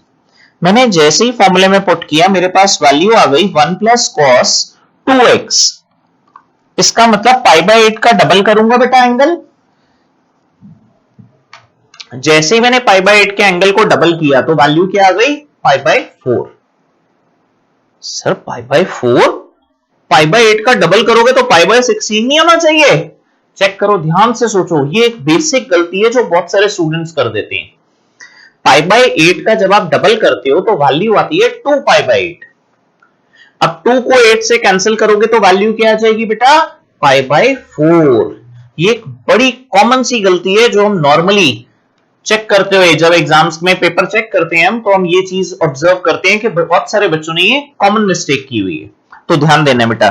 मैंने जैसे ही फॉर्मूले में पुट किया मेरे पास वैल्यू आ गई 1 प्लस कॉस 2x। इसका मतलब पाई बाई 8 का डबल करूंगा बेटा एंगल। जैसे ही मैंने पाई बाई 8 के एंगल को डबल किया तो वैल्यू क्या आ गई पाई by 4। Sir pi by 4, pi by 8 का डबल करोगे तो पाई बाई 16 नहीं आना चाहिए। चेक करो ध्यान से सोचो, ये एक बेसिक गलती है जो बहुत सारे स्टूडेंट्स कर देते हैं। पाई बाई 8 का जब आप डबल करते हो तो वैल्यू आती है 2 पाई बाई 8। अब 2 को 8 से कैंसिल करोगे तो वैल्यू क्या आ जाएगी बेटा पाई बाई 4। ये एक बड़ी कॉमन सी गलती है जो हम नॉर्मली चेक करते हुए जब एग्जाम्स में पेपर चेक करते हैं हम, तो हम ये चीज ऑब्जर्व करते हैं कि बहुत सारे बच्चों ने ये कॉमन मिस्टेक की हुई है, तो ध्यान देना बेटा।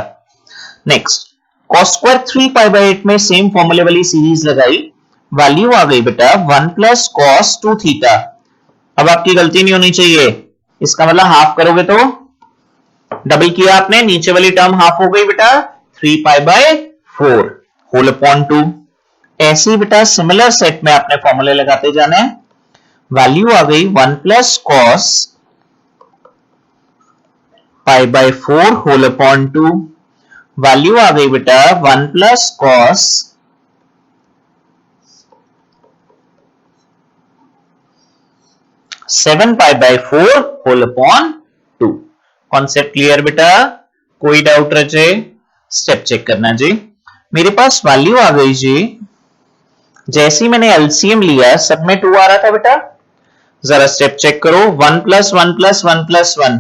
Next cos square 3 pi by 8 में सेम फॉर्मूले वाली सीरीज लगाई, वैल्यू आ गई बेटा 1 प्लस कॉस 2 थीटा। अब आपकी गलती नहीं होनी चाहिए, इसका मतलब हाफ करोगे तो डबल किया आपने, नीचे वाली टर्म हाफ हो गई बेटा 3 पाई बाई 4 होल अपॉन 2। ऐसे ही बेटा सिमिलर सेट में आपने फॉर्मूले लगाते जाने, वैल्यू आ गई 1 plus cos pi by 4 whole upon 2। Value आ गई बेटा 1 plus cos 7 pi by 4 whole upon 2। Concept clear बेटा, कोई डाउट रहे स्टेप चेक करना जी। मेरे पास वैल्यू आ गई जी, जैसे ही मैंने एलसीएम लिया सब में 2 आ रहा था बेटा, जरा स्टेप चेक करो। 1 प्लस 1 प्लस 1 प्लस 1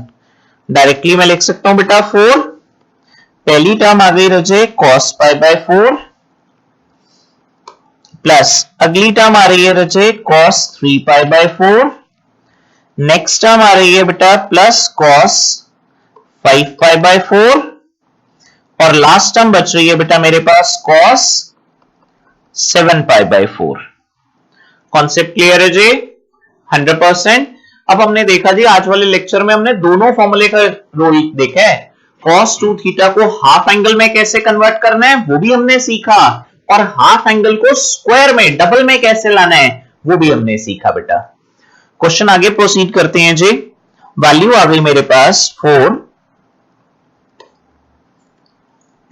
डायरेक्टली मैं लिख सकता हूं बेटा 4। पहली टर्म आ गई रजे cos पाई बाई 4 प्लस अगली टर्म आ रही है रजे cos 3 pi by 4। Next term आ रही है बेटा प्लस cos 5 पाई बाई 4 और लास्ट टर्म बच रही है बेटा मेरे पास cos 7 pi by 4। Concept clear है जी 100%। अब हमने देखा जी आज वाले लेक्चर में हमने दोनों फॉर्मूले का रोल देखा है। cos 2 थीटा को हाफ एंगल में कैसे कन्वर्ट करना है वो भी हमने सीखा, और हाफ एंगल को स्क्वायर में डबल में कैसे लाना है वो भी हमने सीखा बेटा। क्वेश्चन आगे प्रोसीड करते हैं जी। वैल्यू आ गई मेरे पास 4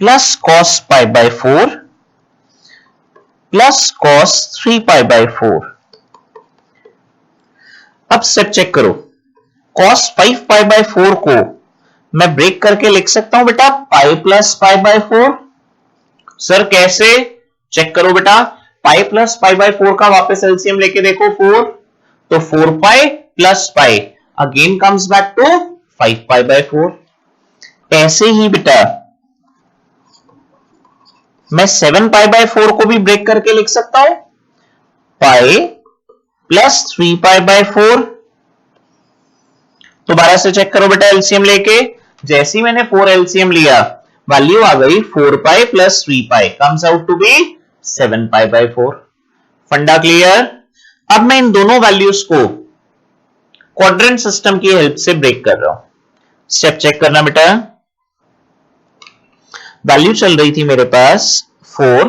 plus cos pi by 4 plus cos 3 pi by 4। अब स्टेप चेक करो, cos 5 पाई बाई 4 को मैं ब्रेक करके लिख सकता हूं बेटा पाई प्लस पाई बाई 4। सर कैसे, चेक करो बेटा, पाई प्लस पाई बाई 4 का वापस एलसीएम लेके देखो 4, तो 4 pi plus pi again comes back to 5 pi by 4। ऐसे ही बेटा मैं 7 पाई बाई 4 को भी ब्रेक करके लिख सकता हूं पाई प्लस 3 पाई बाई 4। दोबारा से चेक करो बेटा एलसीएम लेके, जैसे ही मैंने 4 एलसीएम लिया वैल्यू आ गई 4 pi plus 3 pi comes out to be 7 pi by 4। फंडा क्लियर। अब मैं इन दोनों वैल्यूज को क्वाड्रेंट सिस्टम की हेल्प से ब्रेक कर रहा हूं। स्टेप चेक करना बेटा, वैल्यू चल रही थी मेरे पास 4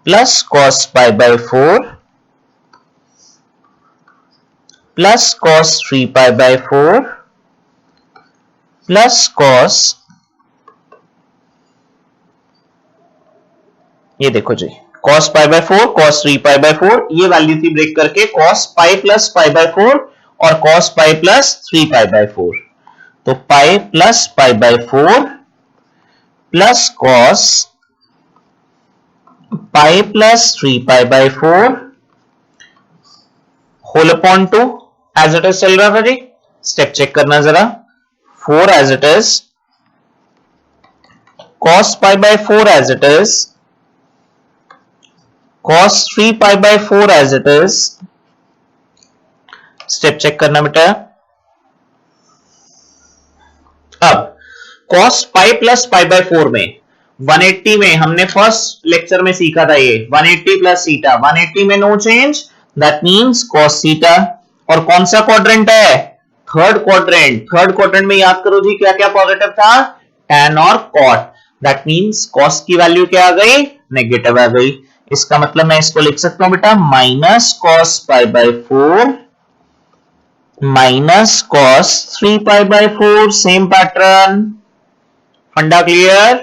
plus cos pi by 4 plus cos 3 pi by 4 plus cos, ये देखो जी cos pi by 4 cos 3 pi by 4, ये वैल्यू थी ब्रेक करके cos pi plus pi by 4 और cos pi plus 3 pi by 4। तो pi plus pi by 4 plus cos pi plus 3 pi by 4 whole upon 2 as it is चल रहा था जी। Step check करना जरा, 4 as it is, cos pi by 4 as it is, cos 3 pi by 4 as it is. Step check करना बेटा। अब cos pi plus pi by 4 में 180 में हमने फर्स्ट लेक्चर में सीखा था, ये 180 प्लस थीटा, 180 में no change, that means cos theta. और कौन सा क्वाड्रेंट है, थर्ड क्वाड्रेंट में याद करो जी क्या क्या पॉजिटिव था, tan और cot, दैट मींस cos की वैल्यू क्या आ गई, नेगेटिव आ गई। इसका मतलब मैं इसको लिख सकता हूं बेटा minus cos pi by 4 minus cos 3 pi by 4, same pattern, फंडा क्लियर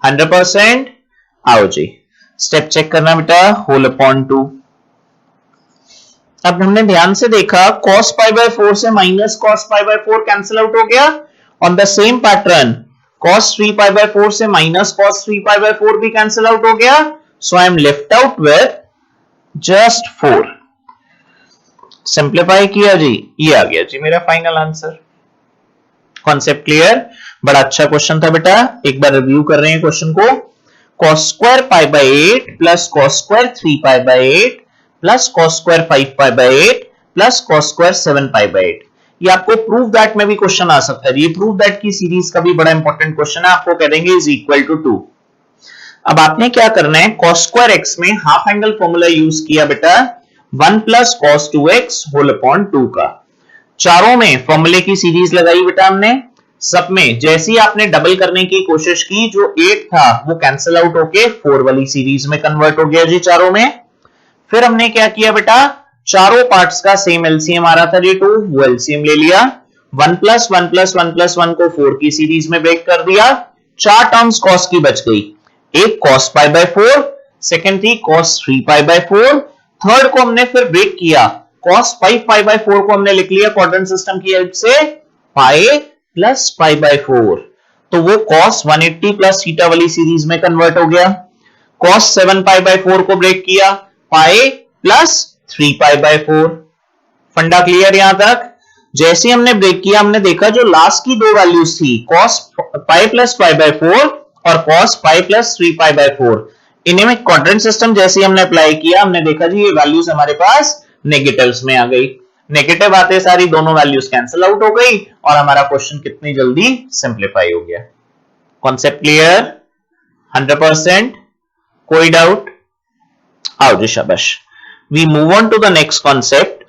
100%। आओ जी स्टेप चेक करना बेटा, होल अपॉन 2। अब हमने ध्यान से देखा cos पाई बाय 4 से minus cos pi by 4 cancel out हो गया, on the same pattern cos 3 pi by 4 से माइनस cos 3 पाई बाय 4 भी कैंसिल आउट हो गया, so I am left out with just 4। Simplify किया जी, ये आ गया जी मेरा फाइनल आंसर। कॉन्सेप्ट क्लियर, बड़ा अच्छा क्वेश्चन था बेटा, एक बार रिव्यू कर रहे हैं क्वेश्चन को। cos square pi by 8 plus cos square 3 pi by 8 plus cos square 5 pi by 8 plus cos square 7 pi by 8। ये आपको प्रूव दैट में भी क्वेश्चन आ सकता है, ये प्रूव दैट की सीरीज का भी बड़ा इंपॉर्टेंट क्वेश्चन है, आपको कह देंगे इज इक्वल टू 2। अब आपने क्या करना है, cos स्क्वायर x में हाफ एंगल फॉर्मूला यूज किया बेटा 1 plus cos 2x whole upon 2 का। चारों में फॉर्मूले की सीरीज लगाई बेटा हमने, सब में जैसे ही आपने डबल करने की कोशिश की जो 8 था वो कैंसिल आउट होके 4 वाली सीरीज में कन्वर्ट हो गया जी चारों में। फिर हमने क्या किया बेटा, चारों पार्ट्स का सेम एलसीएम आ रहा था जी 2, वो एलसीएम ले लिया, 1 प्लस 1 प्लस 1 प्लस 1 को 4 की सीरीज में ब्रेक कर दिया, 4 टर्म्स cos की बच गई, एक cos पाई बाय 4, सेकंड थी cos 3 पाई बाय 4, थर्ड को हमने फिर ब्रेक किया, cos 5 पाई बाय 4 को हमने लिख लिया क्वाड्रेंट सिस्टम की हेल्प से पाई प्लस पाई बाय 4, तो वो cos 180 प्लस थीटा वाली सीरीज में कन्वर्ट हो गया। cos 7 पाई बाय 4 को ब्रेक किया, पाई प्लस 3 पाई बाय 4। फंडा क्लियर यहां तक? जैसे हमने ब्रेक किया हमने देखा जो लास्ट की दो वैल्यूज थी cos pi plus pi by 4 और cos pi plus 3 pi by 4, इन्हें में क्वाड्रेंट सिस्टम जैसे हमने अप्लाई किया हमने देखा जी ये वैल्यूज हमारे पास नेगेटिव्स में आ गई, नेगेटिव आते सारी दोनों वैल्यूज कैंसिल आउट हो गई और हमारा क्वेश्चन कितनी जल्दी सिंप्लीफाई हो गया। कॉन्सेप्ट क्लियर 100%, कोई डाउट? आओ जी शाबाश, we move on to the next concept.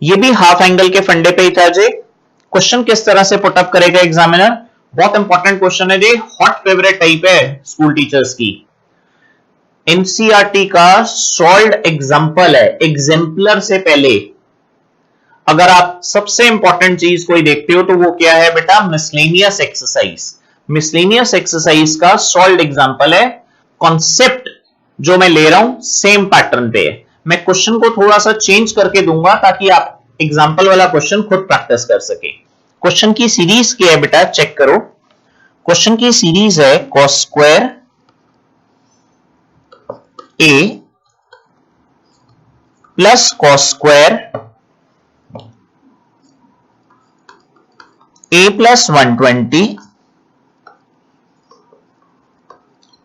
ये भी हाफ एंगल के फंडे पे ही था जी। क्वेश्चन किस तरह से पुटअप करेगा एग्जामिनर, बहुत इंपॉर्टेंट क्वेश्चन है जी, हॉट फेवरेट टाइप है स्कूल टीचर्स की, एनसीईआरटी का सॉल्व्ड एग्जांपल है, एग्जाम्पलर से पहले अगर आप सबसे इंपॉर्टेंट चीज कोई देखते हो तो वो क्या है बेटा, मिसलेनियस एक्सरसाइज। मिसलेनियस एक्सरसाइज का सॉल्व्ड एग्जांपल है, कॉन्सेप्ट जो मैं ले रहा हूं सेम पैटर्न पे है, मैं क्वेश्चन को थोड़ा सा चेंज करके दूंगा ताकि आप एग्जांपल वाला क्वेश्चन खुद प्रैक्टिस कर सके। क्वेश्चन की सीरीज क्या है बेटा, चेक करो। क्वेश्चन की सीरीज है cos square a plus cos square a plus 120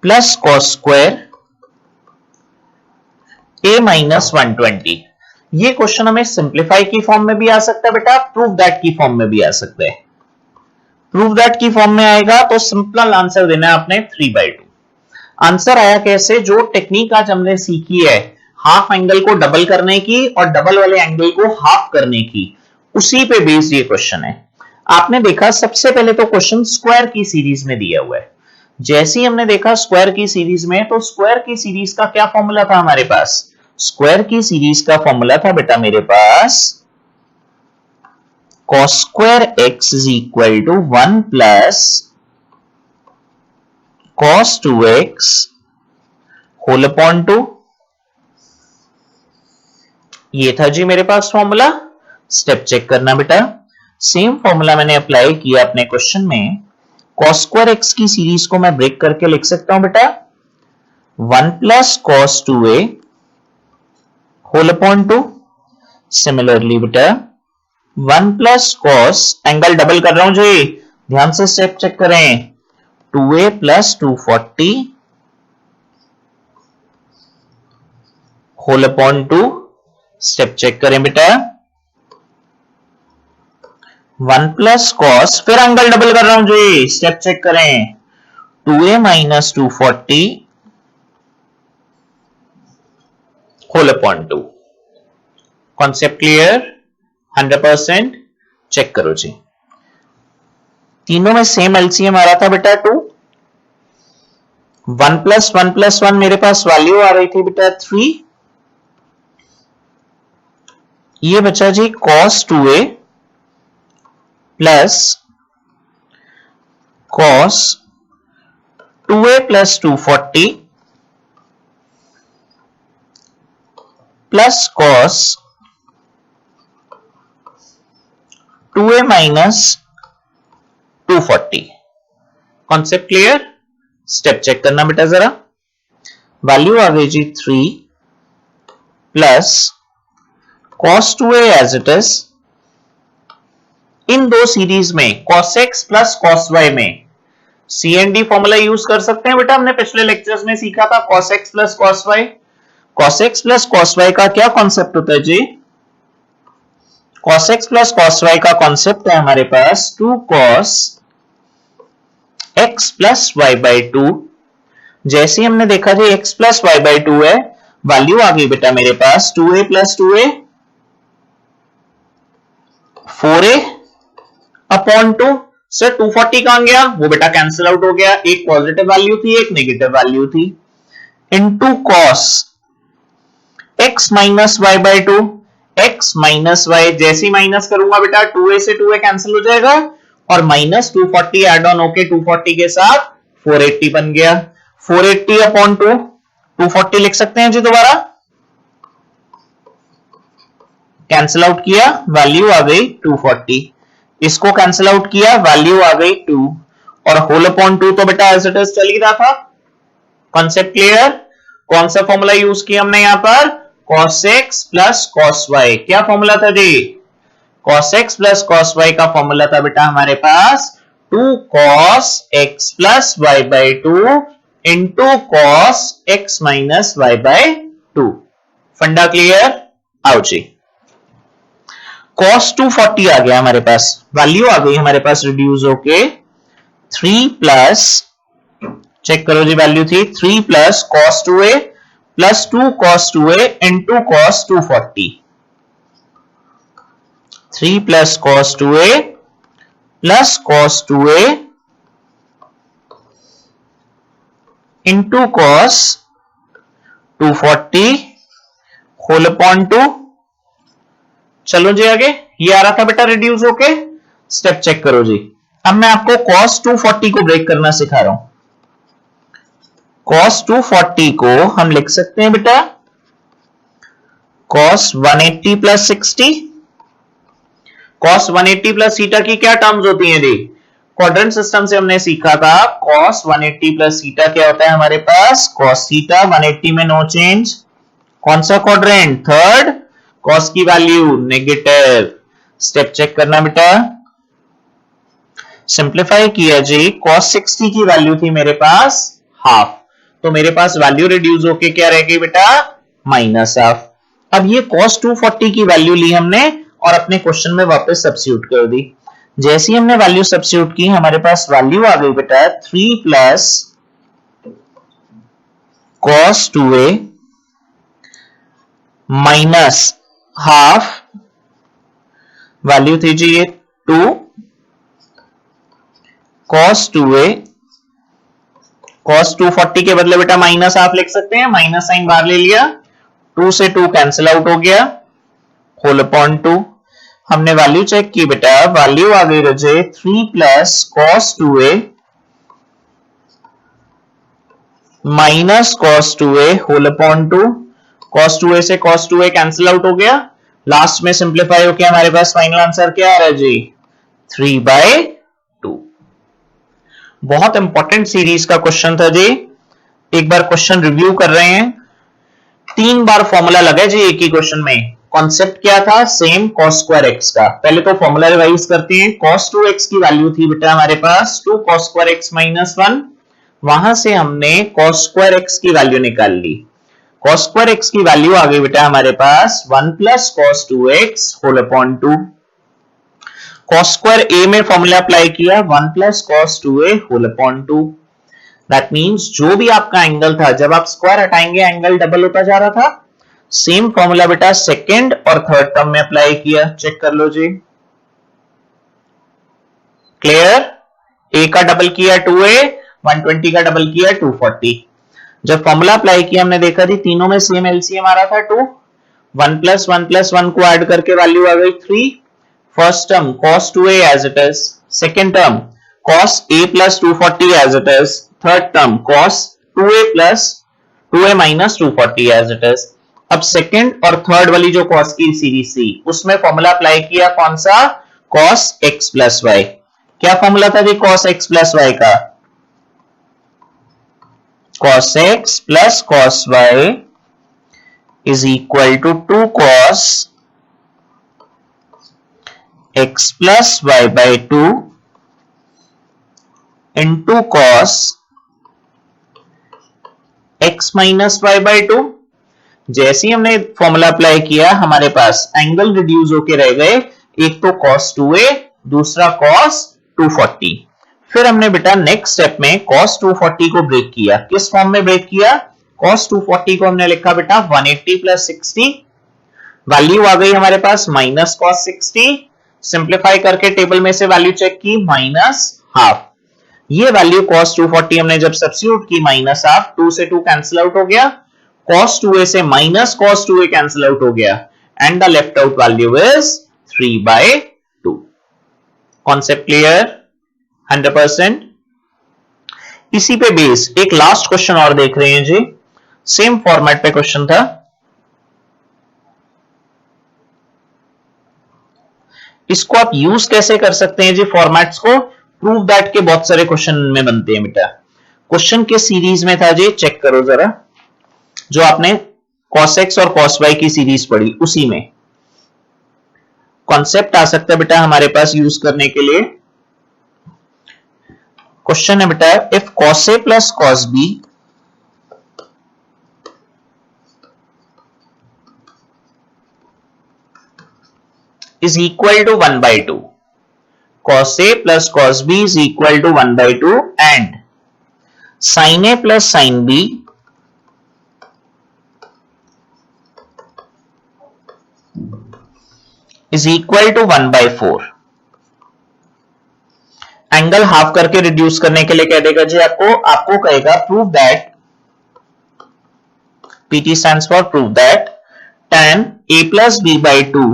plus cos square a minus 120। ये क्वेश्चन हमें सिंप्लीफाई की फॉर्म में भी आ सकता है बेटा, प्रूव दैट की फॉर्म में भी आ सकता है। प्रूव दैट की फॉर्म में आएगा तो सिंपल आंसर देना है आपने 3/2। आंसर आया कैसे, जो टेक्निक आज हमने सीखी है हाफ एंगल को डबल करने की और डबल वाले एंगल को हाफ करने की, उसी पे बेस्ड ये क्वेश्चन है। आपने देखा सबसे पहले तो क्वेश्चन स्क्वायर की सीरीज में दिया हुआ है, जैसे ही हमने देखा स्क्वायर की सीरीज में, तो स्क्वायर की सीरीज का क्या फॉर्मूला था हमारे पास, स्क्वायर की सीरीज का फॉर्मूला था बेटा मेरे पास cos square x is equal to 1 plus cos 2x whole upon 2। ये था जी मेरे पास फॉर्मूला। स्टेप चेक करना बेटा, सेम फॉर्मूला मैंने अप्लाई किया अपने क्वेश्चन में, cos स्क्वायर x की सीरीज को मैं ब्रेक करके लिख सकता हूं बेटा 1 plus cos 2a whole upon 2। Similarly बेटा 1 प्लस cos, एंगल डबल कर रहा हूं जी, ध्यान से स्टेप चेक करें, 2a plus 240 whole upon 2। Step check करें बेटा 1 प्लस cos, फिर एंगल डबल कर रहा हूं जी, स्टेप चेक करें 2a minus 240 whole upon 2। Concept clear? 100%। Check करो जी, तीनों में सेम एलसीएम आ रहा था बेटा 2। 1 + 1 मेरे पास वैल्यू आ रही थी बेटा 3। ये बचा जी cos 2a plus cos 2a + 240 plus cos 2a - 240। Concept clear? Step check करना बेटा जरा। वैल्यू आ गई जी 3 plus cos 2a as it is. इन दो सीरीज में cos x plus cos y में CND फॉर्मूला यूज कर सकते हैं बेटा। हमने पिछले लेक्चर्स में सीखा था cos x plus cos y। cos x plus cos y का क्या कॉन्सेप्ट होता है जी? cos x plus cos y का कॉन्सेप्ट है हमारे पास 2 cos x plus y by 2। जैसे ही हमने देखा जी x प्लस y बाई 2 है, वैल्यू आ गई बेटा मेरे पास 2a plus 2a 4a upon 2। Sir 240 कहां गया? वो बेटा कैंसिल आउट हो गया। एक पॉजिटिव वैल्यू थी, एक नेगेटिव वैल्यू थी। Into cos x minus y by 2। x minus y जैसे ही माइनस करूंगा बेटा 2a से 2a कैंसिल हो जाएगा और माइनस 240 एड ऑन होके 240 के साथ 480 बन गया। 480 अपॉन 2 240 लिख सकते हैं जी दोबारा। कैंसिल आउट किया, वैल्यू आ गई 240। इसको कैंसिल आउट किया, वैल्यू आ गई 2 और होल अपॉन 2 तो बेटा एज इट इज चल ही रहा था। Concept clear? कौन सा फॉर्मूला यूज किया हमने यहां पर? cos x plus cos y। क्या फॉर्मूला था जी? cos x plus cos y का फॉर्मूला था बेटा हमारे पास 2 cos x plus y by 2 into cos x minus y by 2। फंडा क्लियर? आओ जी, cos 240 आ गया हमारे पास। वैल्यू आ गई हमारे पास रिड्यूस होके 3 प्लस, चेक करो जी, वैल्यू थी 3 plus cos 2a plus 2 cos 2a into cos 240। 3 plus cos 2a plus cos 2a into cos 240 whole upon 2। चलो जी आगे, ये आ रहा था बेटा रिड्यूस होके। स्टेप चेक करो जी। अब मैं आपको cos 240 को ब्रेक करना सिखा रहा हूं। cos 240 को हम लिख सकते हैं बेटा cos 180 plus 60। cos 180 plus theta की क्या टर्म्स होती हैं जी? क्वाड्रेंट सिस्टम से हमने सीखा था cos 180 प्लस थीटा क्या होता है हमारे पास? cos थीटा 180 में नो चेंज। कौन सा क्वाड्रेंट? थर्ड। cos की वैल्यू नेगेटिव। स्टेप चेक करना बेटा। सिंप्लीफाई किया जी, cos 60 की वैल्यू थी मेरे पास हाफ, तो मेरे पास वैल्यू रिड्यूस होके क्या रह गई बेटा? Minus half. अब ये cos 240 की वैल्यू ली हमने और अपने क्वेश्चन में वापस सब्स्टिट्यूट कर दी। जैसे ही हमने वैल्यू सब्स्टिट्यूट की हमारे पास वैल्यू आ गई बेटा 3 plus cos 2a minus half, value थी जी ये 2 cos 2a। cos 240 के बदले बेटा माइनस हाफ लिख सकते हैं, माइनस साइन बाहर ले लिया, 2 से 2 कैंसिल आउट हो गया, होल अपॉन 2। हमने वैल्यू चेक की बेटा, वैल्यू आ गई रजे 3 plus cos 2a minus cos 2a whole upon 2। cos 2a से cos 2a कैंसिल आउट हो गया, लास्ट में सिंप्लीफाई होकर हमारे पास फाइनल आंसर क्या आ रहा है जी? 3/2। बहुत इंपॉर्टेंट सीरीज का क्वेश्चन था जी। एक बार क्वेश्चन रिव्यू कर रहे हैं। 3 बार फॉर्मूला लगा जी एक ही क्वेश्चन में। कॉन्सेप्ट क्या था? सेम cos स्क्वायर x का। पहले तो फॉर्मूला रिवाइज करते हैं। cos 2x की वैल्यू थी बेटा हमारे पास 2 cos स्क्वायर x माइनस 1। वहां से हमने cos स्क्वायर x की वैल्यू निकाल ली। cos स्क्वायर x की वैल्यू आ गई बेटा हमारे पास 1 plus cos 2x whole upon 2। cos square a में फॉर्मूला अप्लाई किया 1 plus cos 2a whole upon 2। That means जो भी आपका एंगल था, जब आप स्क्वायर हटाएंगे एंगल डबल होता जा रहा था। सेम फॉर्मूला बेटा सेकंड और थर्ड टर्म में अप्लाई किया, चेक कर लो जी। क्लियर? ए का डबल किया 2a, 120 का डबल किया 240। जब फॉर्मूला अप्लाई किया हमने देखा जी तीनों में सेम एलसीएम आ रहा था 2, 1 प्लस 1 प्लस 1 को ऐड करके वैल्यू आ गई 3। First term cos 2a as it is, second term cos a plus 240 as it is, third term cos 2a plus 2a minus 240 as it is। अब second और third वाली जो cos की series थी उसमें फॉर्मूला अप्लाई किया कौन सा? cos x plus y। क्या फॉर्मूला था जी cos x plus y का? cos x plus cos y is equal to 2 cos x plus y by 2 into cos x minus y by 2। जैसे ही हमने फॉर्मूला अप्लाई किया हमारे पास एंगल रिड्यूस होके रह गए, एक तो cos 2a दूसरा cos 240। फिर हमने बेटा नेक्स्ट स्टेप में cos 240 को ब्रेक किया। किस फॉर्म में ब्रेक किया? cos 240 को हमने लिखा बेटा 180 प्लस 60, वैल्यू आ गई हमारे पास माइनस cos 60। सिंप्लीफाई करके टेबल में से वैल्यू चेक की माइनस हाफ। ये वैल्यू cos 240 हमने जब सब्स्टिट्यूट की माइनस हाफ, 2 से 2 कैंसिल आउट हो गया, cos 2a से minus cos 2a cancel out हो गया and the left out value is 3/2। Concept clear? 100%। इसी पे बेस एक लास्ट क्वेश्चन और देख रहे हैं जी, सेम फॉर्मेट पे क्वेश्चन था। इसको आप यूज कैसे कर सकते हैं जी फॉर्मेट्स को? प्रूव दैट के बहुत सारे क्वेश्चन में बनते हैं बेटा। क्वेश्चन के सीरीज में था जी, चेक करो जरा, जो आपने cos x और cos y की सीरीज पढ़ी उसी में कॉन्सेप्ट आ सकता है बेटा हमारे पास यूज करने के लिए। क्वेश्चन है बेटा if cos a plus cos b is equal to 1/2, cos a plus cos b is equal to 1/2 and sin a plus sin b is equal to 1/4। Angle half करके रिड्यूस करने के लिए कह देगा जी आपको कहेगा prove that, PT stands for prove that tan a plus b by 2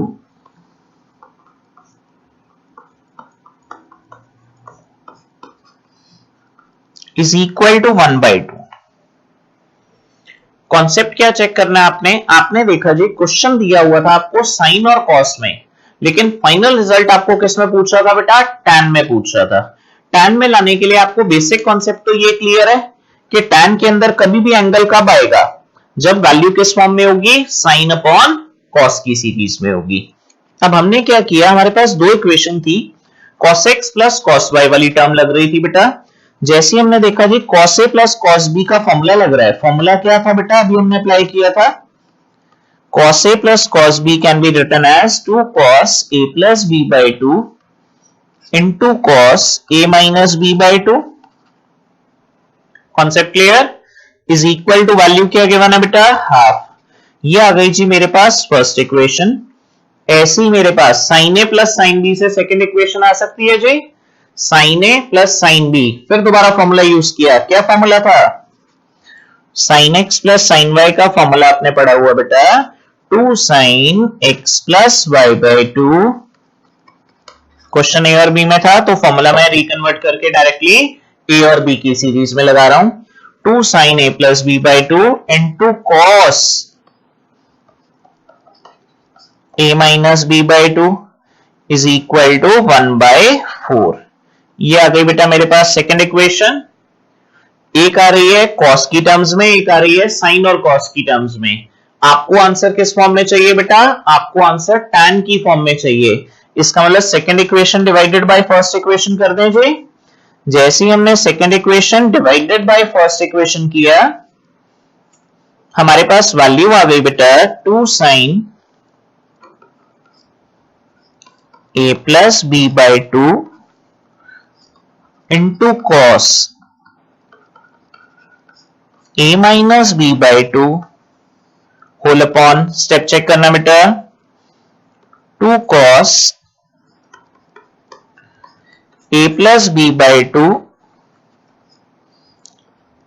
is equal to 1/2। Concept क्या check करना है आपने देखा जी क्वेश्चन दिया हुआ था आपको साइन और कॉस में, लेकिन फाइनल रिजल्ट आपको किस में पूछ रहा था बेटा? टैन में पूछ रहा था। टैन में लाने के लिए आपको बेसिक कॉन्सेप्ट तो ये क्लियर है कि टैन के अंदर कभी भी एंगल कब आएगा? जब वैल्यू किस फॉर्म में होगी? साइन अपॉन कॉस की सीरीज में होगी। अब हमने क्या किया, हमारे पास दो इक्वेशन थी, cos x plus cos y वाली टर्म लग रही थी बेटा। जैसे हमने देखा जी cos a plus cos b का फॉर्मूला लग रहा है, फॉर्मूला क्या था बेटा? अभी हमने अप्लाई किया था, cos a plus cos b can be written as 2 cos a plus b by 2 into cos a minus b by 2। Concept clear? Is equal to value क्या गिवन है बेटा? हाफ। ये आ गई जी मेरे पास फर्स्ट इक्वेशन। ऐसे ही मेरे पास sin a plus sin b से second equation आ सकती है जी, sin a plus sin b। फिर दोबारा फॉर्मूला यूज किया, क्या फॉर्मूला था? sin x plus sin y का फॉर्मूला आपने पढ़ा हुआ बेटा 2 sin x plus y by 2। Question A और बी में था तो फॉर्मूला मैं रिकन्वर्ट करके डायरेक्टली ए और बी की सीरीज में लगा रहा हूं। 2 sin a plus b by 2 into cos a minus b by 2 is equal to 1/4। ये आ गई बेटा मेरे पास सेकेंड इक्वेशन। एक आ रही है cos की टर्म्स में, एक आ रही है sin और cos की टर्म्स में। आपको आंसर किस फॉर्म में चाहिए बेटा? आपको आंसर tan की फॉर्म में चाहिए। इसका मतलब second equation divided by first equation कर दें जी। जैसे ही हमने second equation divided by first equation किया, हमारे पास वैल्यू आ गई बेटा 2 sin a plus b by 2 into cos a minus b by 2 whole upon, step check करना बेटा, 2 cos a plus b by 2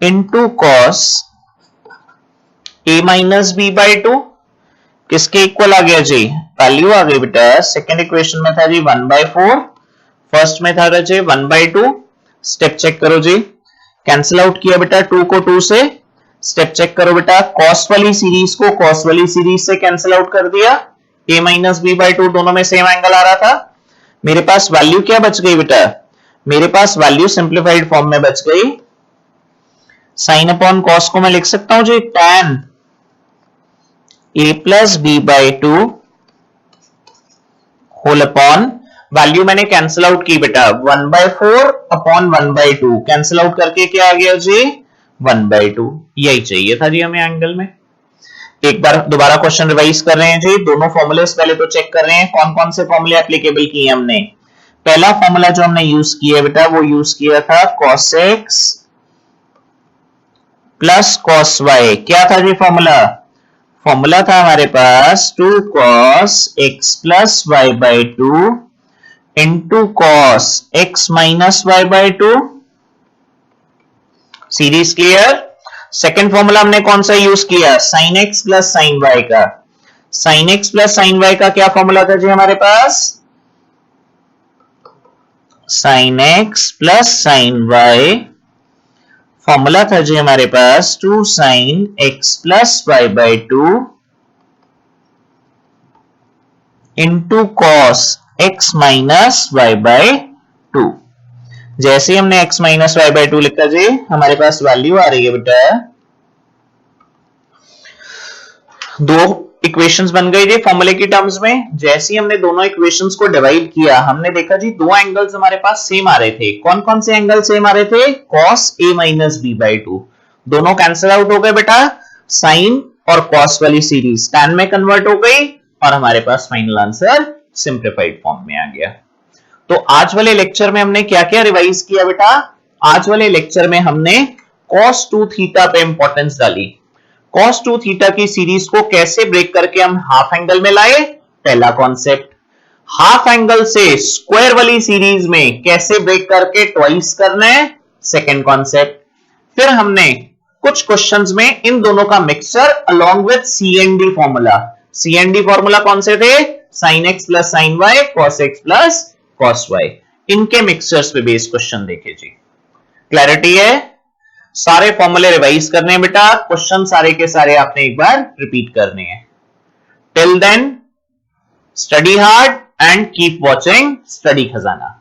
into cos a minus b by 2 किसके equal आ गया जी, value आ गई बेटा, सेकेंड इक्वेशन में था जी 1/4, फर्स्ट में था जी 1/2, स्टेप चेक करो जी, कैंसिल आउट किया बेटा 2 को 2 से, स्टेप चेक करो बेटा, कॉस वाली सीरीज को कॉस वाली सीरीज से कैंसिल आउट कर दिया, a माइनस बी बाई 2 दोनों में सेम एंगल आ रहा था, मेरे पास वैल्यू क्या बच गई बेटा, मेरे पास वैल्यू सिंप्लीफाइड फॉर्म में बच गई, साइन अपॉन कॉस को मैं लिख सकता हूं जी tan a plus b by 2 whole upon, value मैंने कैंसिल आउट की बेटा 1/4 अपॉन 1/2, कैंसिल आउट करके क्या आ गया जी 1/2, यही चाहिए था जी हमें एंगल में। एक बार दोबारा क्वेश्चन रिवाइज कर रहे हैं जी, दोनों फॉर्मूले पहले तो चेक कर रहे हैं कौन कौन से फॉर्मूले एप्लीकेबल किए हमने। पहला फॉर्मूला जो हमने यूज किया है बेटा वो यूज किया था cos x plus cos y, क्या था जी फॉर्मूला, फॉर्मूला था हमारे पास 2 cos x plus y by 2 into cos x minus y by 2, series clear. Second formula हमने कौन सा यूज किया, sin x plus sin y का, sin x plus sin y का क्या फॉर्मूला था जी हमारे पास, sin x plus sin y formula था जी हमारे पास 2 sin x plus y by 2 into cos x minus y by 2, जैसे ही हमने x माइनस y बाई 2 लिखा जी हमारे पास वैल्यू आ रही है बेटा, दो इक्वेशंस बन गई जी फॉर्मूले की टर्म्स में। जैसे ही हमने दोनों इक्वेशंस को डिवाइड किया हमने देखा जी दो एंगल्स हमारे पास सेम आ रहे थे, कौन कौन से एंगल सेम आ रहे थे, cos a minus b by 2, दोनों कैंसिल आउट हो गए बेटा, साइन और cos वाली सीरीज tan में कन्वर्ट हो गई और हमारे पास फाइनल आंसर सिंप्लीफाइड फॉर्म में आ गया। तो आज वाले लेक्चर में हमने क्या क्या रिवाइज किया बेटा, आज वाले लेक्चर में हमने cos 2 थीटा पे इंपॉर्टेंस डाली, cos 2 थीटा की सीरीज को कैसे ब्रेक करके हम हाफ एंगल में लाए, पहला कॉन्सेप्ट, हाफ एंगल से स्क्वायर वाली सीरीज में कैसे ब्रेक करके ट्वाइस करना है, सेकंड कॉन्सेप्ट। फिर हमने कुछ क्वेश्चंस में इन दोनों का mixture along with CND formula, CND formula कौन से थे, sin x plus sin y, cos x plus cos y, इनके मिक्सचर्स पे बेस्ड क्वेश्चन देखे जी। क्लैरिटी है, सारे फॉर्मूले रिवाइज करने हैं बेटा, क्वेश्चन सारे के सारे आपने एक बार रिपीट करने हैं। Till then study hard and keep watching study खजाना।